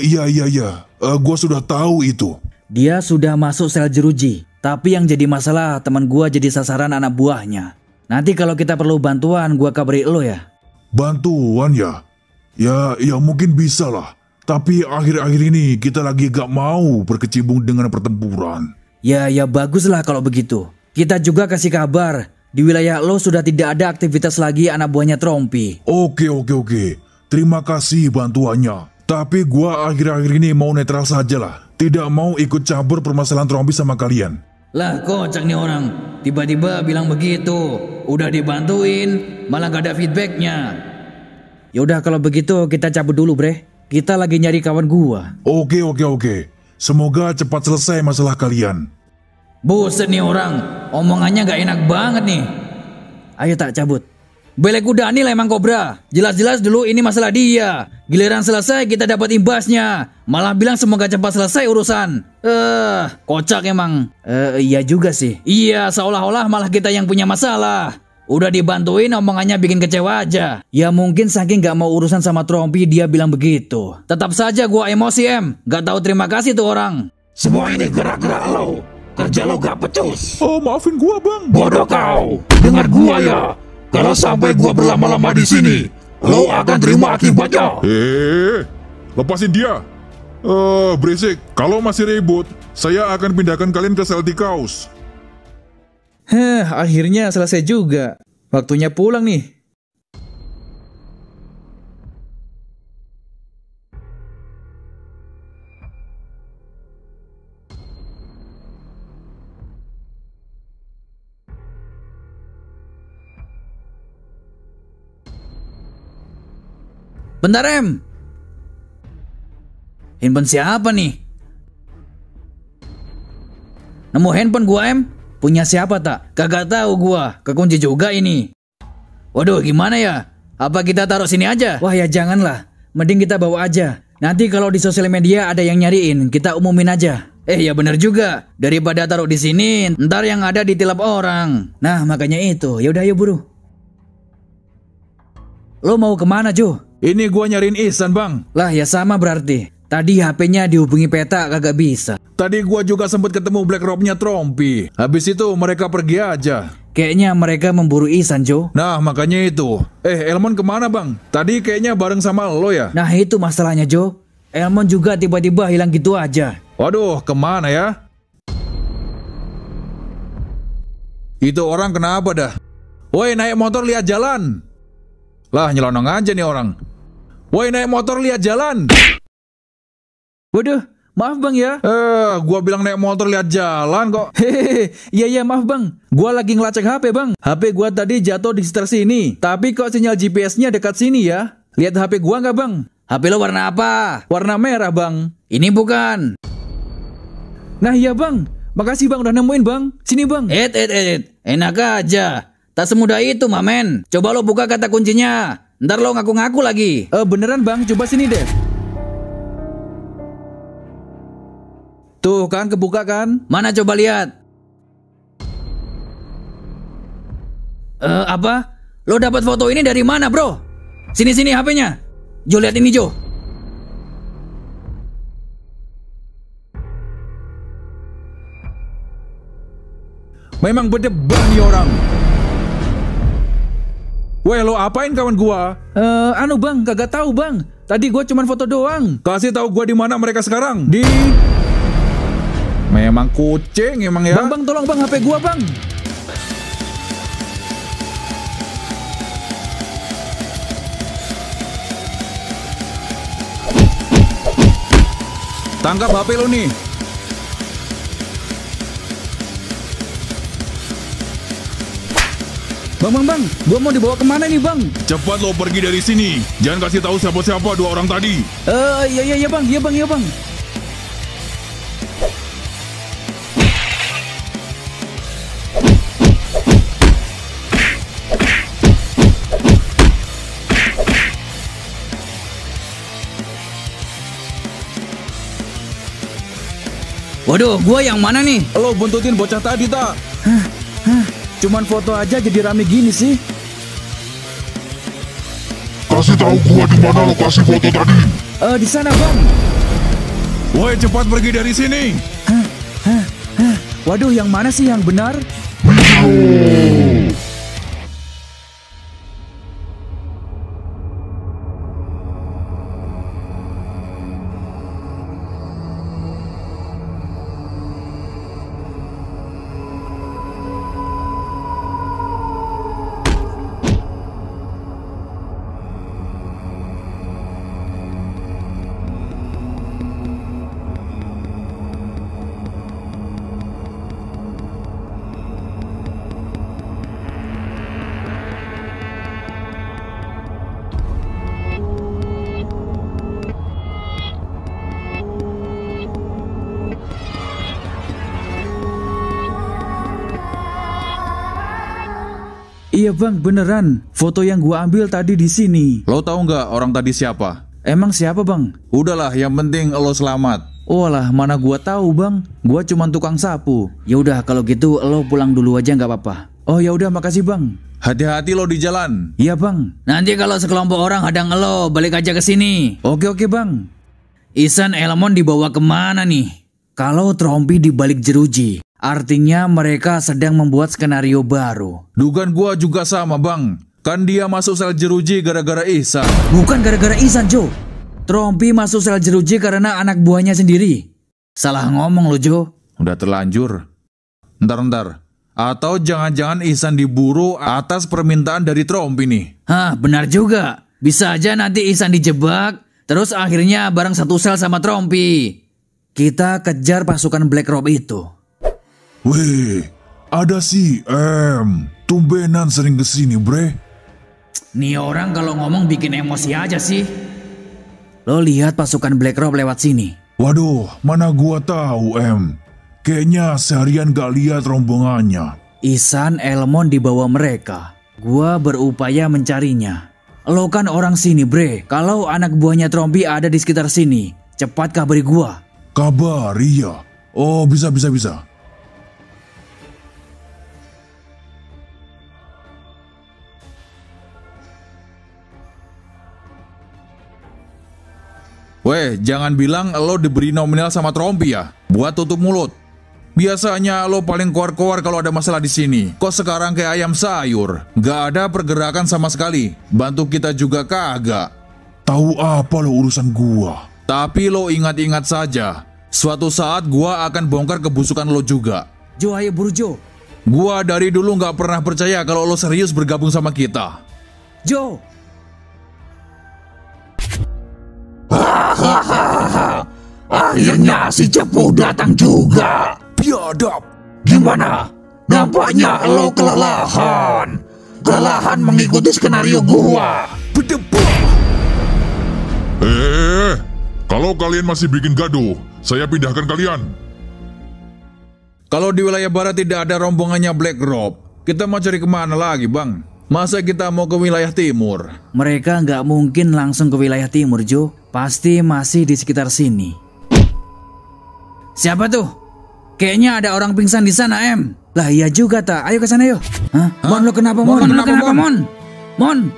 Iya. Gua sudah tahu itu. Dia sudah masuk sel jeruji. Tapi yang jadi masalah teman gua jadi sasaran anak buahnya. Nanti kalau kita perlu bantuan, gua kabari lo ya. Bantuan ya? Ya mungkin bisa lah. Tapi akhir-akhir ini kita lagi gak mau berkecimpung dengan pertempuran. Ya baguslah kalau begitu. Kita juga kasih kabar. Di wilayah lo sudah tidak ada aktivitas lagi anak buahnya Trompi. Oke. Terima kasih bantuannya. Tapi gua akhir-akhir ini mau netral saja lah. Tidak mau ikut campur permasalahan Trompi sama kalian. Lah kocak nih orang. Tiba-tiba bilang begitu. Udah dibantuin, malah gak ada feedbacknya. Yaudah kalau begitu kita cabut dulu, Bre. Kita lagi nyari kawan gua. Oke. Semoga cepat selesai masalah kalian. Buset nih orang, omongannya gak enak banget nih. Ayo tak cabut. Belek udah nih lah emang Cobra. Jelas-jelas dulu ini masalah dia. Giliran selesai kita dapat imbasnya. Malah bilang semoga cepat selesai urusan. Kocak emang. Iya juga sih. Iya, seolah-olah malah kita yang punya masalah. Udah dibantuin omongannya bikin kecewa aja. Ya mungkin saking gak mau urusan sama Trompi dia bilang begitu. Tetap saja gua emosi, M. Gak tahu terima kasih tuh orang. Semua ini gerak-gerak lo. Kerja lo gak becus. Oh, maafin gua, Bang. Bodoh kau. Dengar gua ya. Kalau sampai gua berlama-lama di sini, lo akan terima akibatnya. Lepasin dia. Berisik. Kalau masih ribut, saya akan pindahkan kalian ke sel Tikaus. Akhirnya selesai juga. Waktunya pulang nih. Bentar, M. Handphone siapa nih? Nemu handphone gua, M. Punya siapa tak? Kagak tahu gua. Kekunci juga ini. Waduh, gimana ya? Apa kita taruh sini aja? Wah ya janganlah. Mending kita bawa aja. Nanti kalau di sosial media ada yang nyariin, kita umumin aja. Ya bener juga. Daripada taruh di sini, ntar yang ada ditilap orang. Nah makanya itu. Yaudah ayo buru. Lo mau kemana, Jo? Ini gua nyariin Ihsan, Bang. Lah ya sama berarti. Tadi HP-nya dihubungi peta kagak bisa. Tadi gua juga sempat ketemu Black Rob-nya Trompi. Habis itu mereka pergi aja. Kayaknya mereka memburu Ihsan, Jo. Nah makanya itu. Elmon kemana, Bang? Tadi kayaknya bareng sama lo ya? Nah itu masalahnya, Jo. Elmon juga tiba-tiba hilang gitu aja. Waduh, kemana ya? Itu orang kenapa dah? Woi, naik motor lihat jalan. Lah nyelonong aja nih orang. Woi, naik motor lihat jalan. Waduh, maaf Bang ya. Gua bilang naik motor lihat jalan kok. Hehehe, iya maaf Bang. Gua lagi ngelacak HP Bang. HP gua tadi jatuh di sekitar sini. Tapi kok sinyal GPS-nya dekat sini ya. Lihat HP gua nggak Bang? HP lo warna apa? Warna merah Bang. Ini bukan. Nah iya Bang. Makasih Bang udah nemuin Bang. Sini Bang. Enak aja. Tak semudah itu Mamen. Coba lo buka kata kuncinya. Ntar lo ngaku-ngaku lagi. Beneran Bang, coba sini deh. Tuh kan kebuka kan? Mana coba lihat. Apa? Lo dapat foto ini dari mana bro? Sini HP-nya. Jo lihat ini Jo. Memang berdebar nih orang. Weh lo apain kawan gua? Bang, kagak tahu bang. Tadi gua cuman foto doang. Kasih tahu gua di mana mereka sekarang. Di. Memang kucing emang ya. Bang tolong bang HP gua bang. Tangkap HP lo nih. Bang, gua mau dibawa kemana nih bang? Cepat lo pergi dari sini. Jangan kasih tahu siapa-siapa dua orang tadi. Iya bang. Waduh, gua yang mana nih? Lo buntutin bocah tadi tak? Cuman foto aja jadi rame gini sih. Kasih tahu gua di mana lokasi foto tadi. Di sana bang. Woi, cepat pergi dari sini. Waduh, yang mana sih yang benar? Iya bang, beneran. Foto yang gua ambil tadi di sini. Lo tahu nggak orang tadi siapa? Emang siapa bang? Udahlah, yang penting lo selamat. Walah, mana gua tahu bang. Gua cuma tukang sapu. Ya udah kalau gitu lo pulang dulu aja nggak apa-apa. Oh ya udah, makasih bang. Hati-hati lo di jalan. Iya bang. Nanti kalau sekelompok orang hadang lo, balik aja ke sini. Oke bang. Isan Elmon dibawa kemana nih? Kalau Trompi dibalik jeruji, artinya mereka sedang membuat skenario baru. Dugaan gua juga sama bang. Kan dia masuk sel jeruji gara-gara Ihsan. Bukan gara-gara Ihsan, Jo. Trompi masuk sel jeruji karena anak buahnya sendiri. Salah ngomong lo, Jo. Udah terlanjur. Ntar. Atau jangan-jangan Ihsan diburu atas permintaan dari Trompi nih. Hah, benar juga. Bisa aja nanti Ihsan dijebak, terus akhirnya bareng satu sel sama Trompi. Kita kejar pasukan Black Robe itu. Weh, ada si M. Tumbenan sering kesini, bre. Nih orang kalau ngomong bikin emosi aja sih. Lo lihat pasukan Black Robe lewat sini. Waduh, mana gua tahu, M. Kayaknya seharian gak lihat rombongannya. Ihsan Elmon dibawa mereka. Gua berupaya mencarinya. Lo kan orang sini, bre. Kalau anak buahnya Trompi ada di sekitar sini, cepat kabari gua. Kabar, iya. Oh, bisa. Weh, jangan bilang lo diberi nominal sama Trompi ya, buat tutup mulut. Biasanya lo paling keluar-keluar kalau ada masalah di sini. Kok sekarang kayak ayam sayur, gak ada pergerakan sama sekali. Bantu kita juga kagak. Tahu apa lo urusan gua? Tapi lo ingat-ingat saja, suatu saat gua akan bongkar kebusukan lo juga. Jo, ayo buru Jo. Gua dari dulu gak pernah percaya kalau lo serius bergabung sama kita. Jo. Akhirnya si Cepu datang juga. Biadab. Gimana? Nampaknya lo kelelahan. Kelelahan mengikuti skenario gua. Berdebah. Kalau kalian masih bikin gaduh, saya pindahkan kalian. Kalau di wilayah barat tidak ada rombongannya Black Robe, kita mau cari kemana lagi bang? Masa kita mau ke wilayah timur? Mereka nggak mungkin langsung ke wilayah timur, Jo. Pasti masih di sekitar sini. Siapa tuh? Kayaknya ada orang pingsan di sana, Em. Lah iya juga tak. Ayo ke sana yuk. Hah? Mon, lo kenapa, Mon? Lo kenapa, Mon? Mon,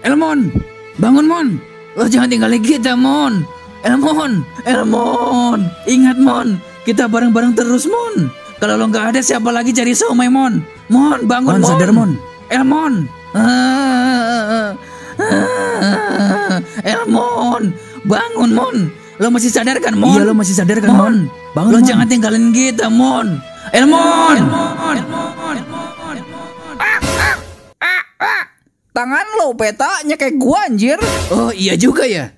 Elmon, bangun, Mon. Lo jangan tinggalin kita, Mon. Elmon. Ingat, Mon. Kita bareng-bareng terus, Mon. Kalau lo nggak ada, siapa lagi cari somai, Mon? Mon, bangun, Mon. Sadar, Mon. Elmon. Elmon, bangun, Mon. Lo masih sadar kan, Mon? Iya, lo masih sadar kan, Mon? Bangun, lo Mon. Jangan tinggalin kita, Mon. Elmon. Tangan lo petanya kayak gua, anjir. Oh, iya juga ya.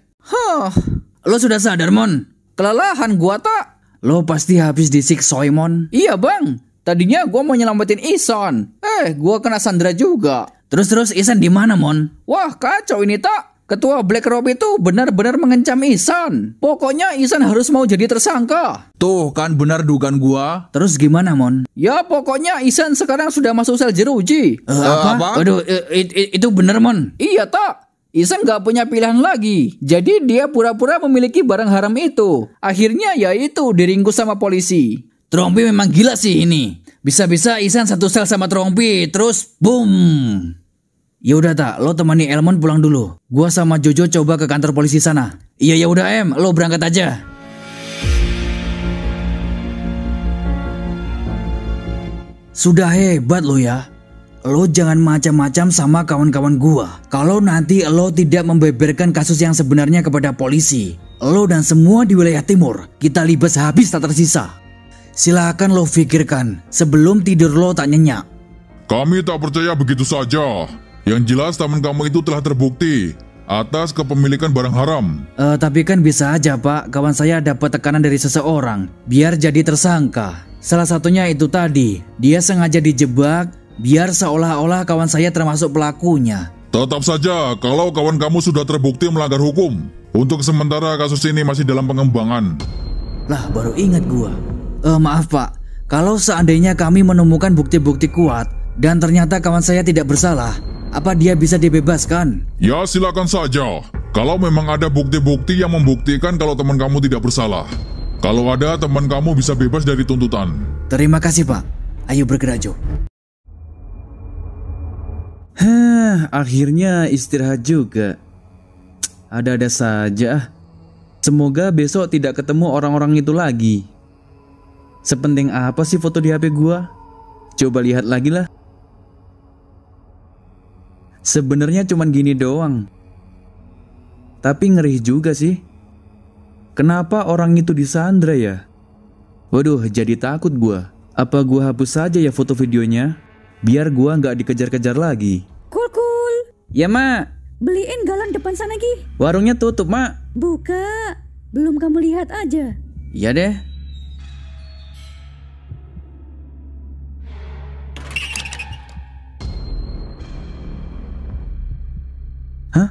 Lo sudah sadar, Mon? Kelelahan gua tak. Lo pasti habis disiksa, Mon. Iya, Bang. Tadinya gua mau nyelamatin Ihsan. Gua kena sandra juga. Terus Ihsan di mana, Mon? Wah, kacau ini tak. Ketua Black Rob itu benar-benar mengancam Ihsan. Pokoknya Ihsan harus mau jadi tersangka. Tuh kan benar dugaan gua. Terus gimana, Mon? Ya pokoknya Ihsan sekarang sudah masuk sel jeruji. Apa? Aduh, itu bener, Mon. Iya tak. Ihsan gak punya pilihan lagi. Jadi dia pura-pura memiliki barang haram itu. Akhirnya ya itu diringkus sama polisi. Trompi memang gila sih ini. Bisa-bisa Ihsan satu sel sama Trompi. Terus boom. Ya udah tak, lo temani Elmon pulang dulu. Gua sama Jojo coba ke kantor polisi sana. Iya ya udah Em, lo berangkat aja. Sudah hebat lo ya. Lo jangan macam-macam sama kawan-kawan gua. Kalau nanti lo tidak membeberkan kasus yang sebenarnya kepada polisi, lo dan semua di wilayah timur kita libas habis tak tersisa. Silakan lo pikirkan sebelum tidur lo tak nyenyak. Kami tak percaya begitu saja. Yang jelas teman kamu itu telah terbukti atas kepemilikan barang haram. Tapi kan bisa aja Pak, kawan saya dapat tekanan dari seseorang biar jadi tersangka. Salah satunya itu tadi, dia sengaja dijebak biar seolah-olah kawan saya termasuk pelakunya. Tetap saja kalau kawan kamu sudah terbukti melanggar hukum. Untuk sementara kasus ini masih dalam pengembangan. Lah baru ingat gua. Maaf Pak, kalau seandainya kami menemukan bukti-bukti kuat dan ternyata kawan saya tidak bersalah, apa dia bisa dibebaskan? Ya silakan saja. Kalau memang ada bukti-bukti yang membuktikan kalau teman kamu tidak bersalah. Kalau ada, teman kamu bisa bebas dari tuntutan. Terima kasih Pak. Ayo bergerak Jo. Akhirnya istirahat juga. Ada-ada saja. Semoga besok tidak ketemu orang-orang itu lagi. Sepenting apa sih foto di HP gua? Coba lihat lagi lah. Sebenarnya cuman gini doang. Tapi ngeri juga sih. Kenapa orang itu disandra ya? Waduh, jadi takut gua. Apa gua hapus saja ya foto videonya? Biar gua nggak dikejar-kejar lagi. Kul. Ya, Mak. Beliin galon depan sana, Gi. Warungnya tutup, Mak. Buka. Belum kamu lihat aja. Iya deh. Hah?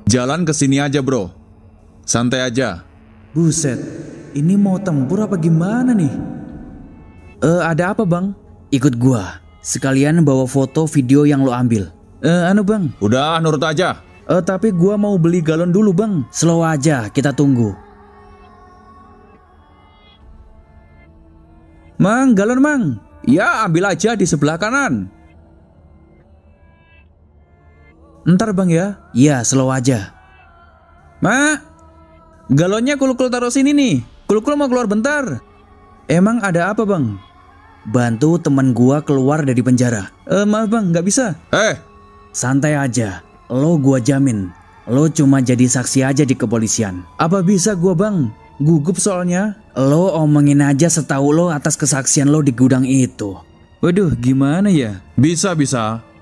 Jalan ke sini aja, bro. Santai aja. Buset, ini mau tempur apa gimana nih? Ada apa bang? Ikut gua. Sekalian bawa foto video yang lo ambil. Bang. Udah, nurut aja. Tapi gua mau beli galon dulu bang. Slow aja, kita tunggu. Mang, galon mang. Ya, ambil aja di sebelah kanan. Ntar bang ya. Iya, slow aja. Mak, galonnya Kulkul taruh sini nih. Kulkul mau keluar bentar. Emang ada apa bang? Bantu teman gua keluar dari penjara. Maaf bang, nggak bisa. Santai aja. Lo gua jamin. Lo cuma jadi saksi aja di kepolisian. Apa bisa gua bang? Gugup soalnya. Lo omongin aja setahu lo atas kesaksian lo di gudang itu. Waduh, gimana ya? Bisa.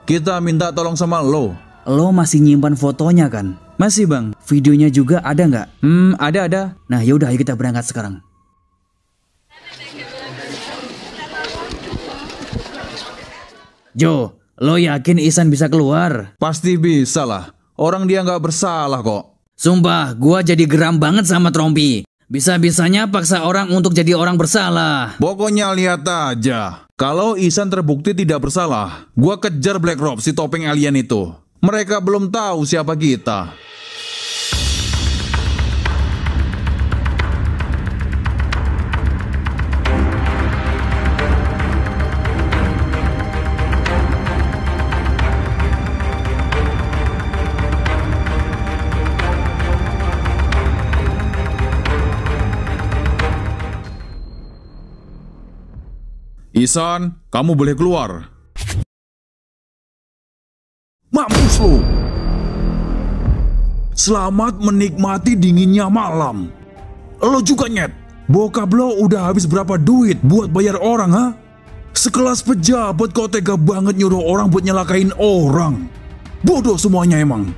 Kita minta tolong sama lo. Lo masih nyimpan fotonya kan? Masih bang. Videonya juga ada nggak? Ada. Nah yaudah, ayo kita berangkat sekarang. Jo, lo yakin Ihsan bisa keluar? Pasti bisa lah. Orang dia nggak bersalah kok. Sumpah, gua jadi geram banget sama Trompi. Bisa-bisanya paksa orang untuk jadi orang bersalah. Pokoknya lihat aja. Kalau Ihsan terbukti tidak bersalah, gua kejar Black Rob si topeng alien itu. Mereka belum tahu siapa kita. Ihsan, kamu boleh keluar. Mampus lo. Selamat menikmati dinginnya malam. Lo juga nyet. Bokap lo udah habis berapa duit buat bayar orang, ha? Sekelas pejabat kok tega banget nyuruh orang buat nyelakain orang. Bodoh semuanya emang.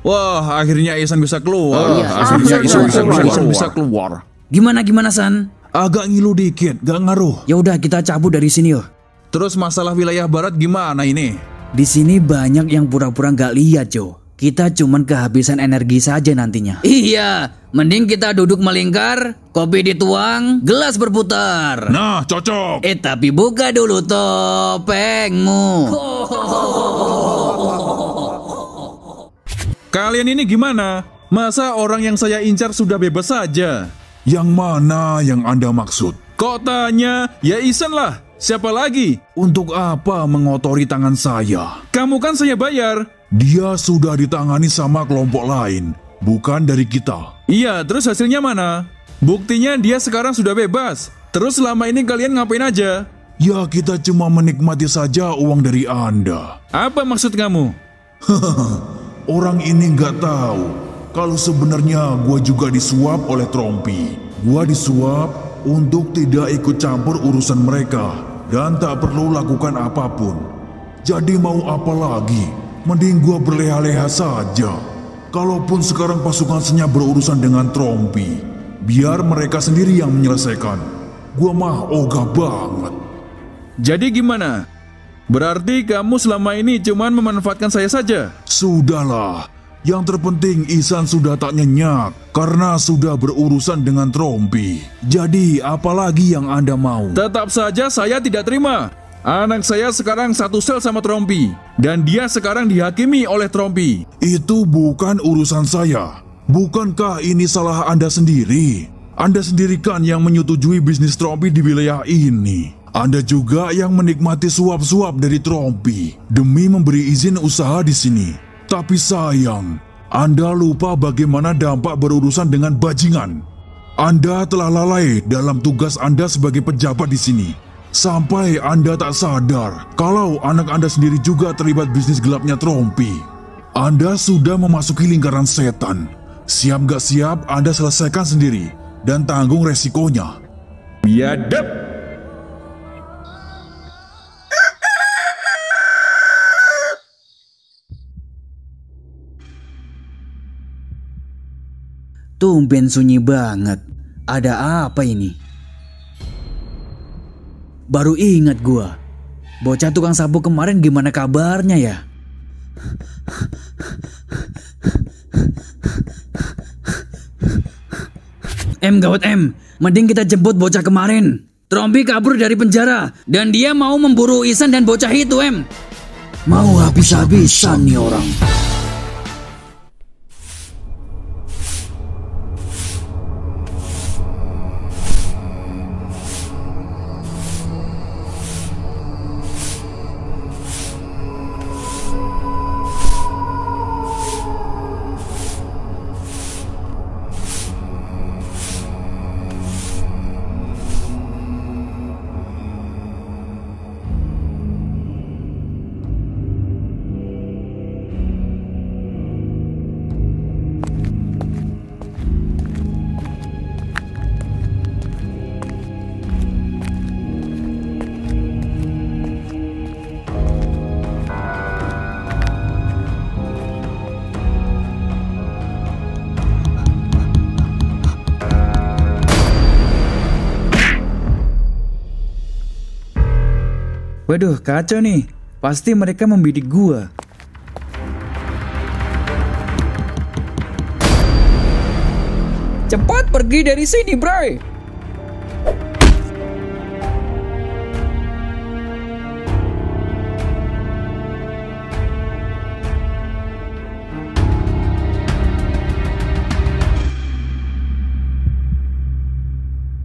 Wah, akhirnya Ihsan bisa keluar. Oh, iya. Akhirnya Ihsan Ihsan bisa keluar. Gimana San? Agak ngilu dikit, gak ngaruh. Ya udah kita cabut dari sini yuk. Terus masalah wilayah barat gimana ini? Di sini banyak yang pura-pura nggak lihat, Jo. Kita cuman kehabisan energi saja nantinya. Iya, mending kita duduk melingkar, kopi dituang, gelas berputar. Nah, cocok. Tapi buka dulu topengmu. Kalian ini gimana? Masa orang yang saya incar sudah bebas saja? Yang mana yang Anda maksud? Kok tanya? Ya Ihsan lah. Siapa lagi? Untuk apa mengotori tangan saya? Kamu kan saya bayar. Dia sudah ditangani sama kelompok lain, bukan dari kita. Iya, terus hasilnya mana? Buktinya dia sekarang sudah bebas. Terus selama ini kalian ngapain aja? Ya kita cuma menikmati saja uang dari Anda. Apa maksud kamu? Orang ini nggak tahu kalau sebenarnya gua juga disuap oleh Trompi. Gua disuap untuk tidak ikut campur urusan mereka dan tak perlu lakukan apapun. Jadi mau apa lagi? Mending gua berleha-leha saja. Kalaupun sekarang pasukan senyap berurusan dengan Trompi, biar mereka sendiri yang menyelesaikan. Gua mah ogah banget. Jadi gimana? Berarti kamu selama ini cuman memanfaatkan saya saja? Sudahlah. Yang terpenting Ihsan sudah tak nyenyak karena sudah berurusan dengan Trompi. Jadi apalagi yang Anda mau? Tetap saja saya tidak terima. Anak saya sekarang satu sel sama Trompi. Dan dia sekarang dihakimi oleh Trompi. Itu bukan urusan saya. Bukankah ini salah Anda sendiri? Anda sendiri kan yang menyetujui bisnis Trompi di wilayah ini. Anda juga yang menikmati suap-suap dari Trompi demi memberi izin usaha di sini. Tapi sayang, Anda lupa bagaimana dampak berurusan dengan bajingan. Anda telah lalai dalam tugas Anda sebagai pejabat di sini. Sampai Anda tak sadar kalau anak Anda sendiri juga terlibat bisnis gelapnya Trompi. Anda sudah memasuki lingkaran setan. Siap gak siap Anda selesaikan sendiri dan tanggung resikonya. Biadab! Tumben sunyi banget. Ada apa ini? Baru ingat gua. Bocah tukang sapu kemarin gimana kabarnya ya? Gawat mending kita jemput bocah kemarin. Trompi kabur dari penjara dan dia mau memburu Ihsan dan bocah itu, Mau habis-habisan nih orang. Waduh, kacau nih. Pasti mereka membidik gua. Cepat pergi dari sini, bray.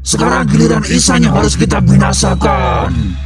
Sekarang giliran Ihsan yang harus kita binasakan.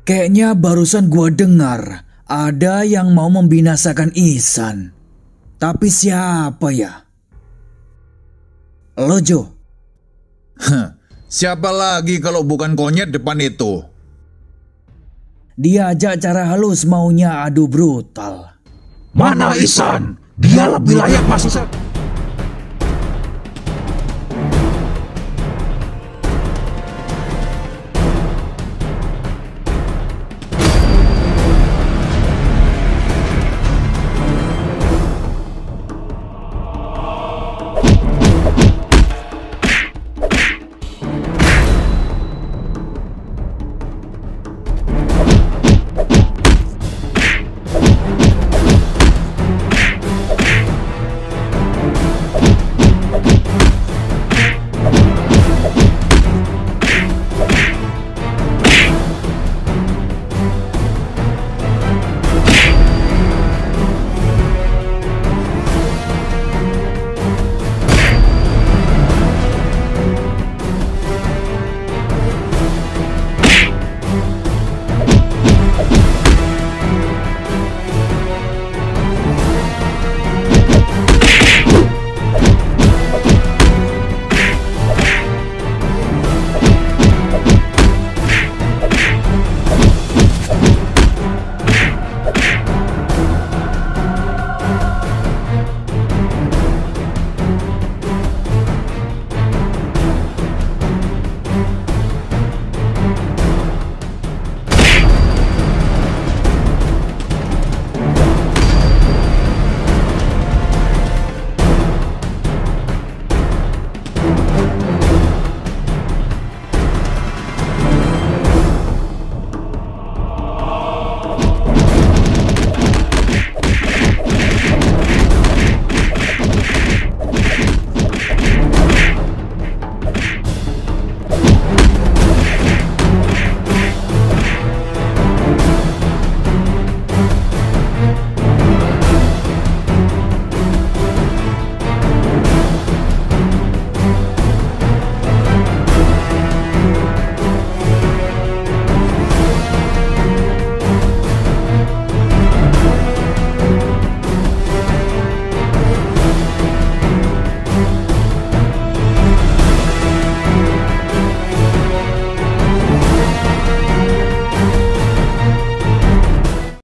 Kayaknya barusan gua dengar ada yang mau membinasakan Ihsan. Tapi siapa ya? Lo Jo? Siapa lagi kalau bukan konyet depan itu? Diajak cara halus maunya adu brutal. Mana Ihsan? Dia lebih layak masuk.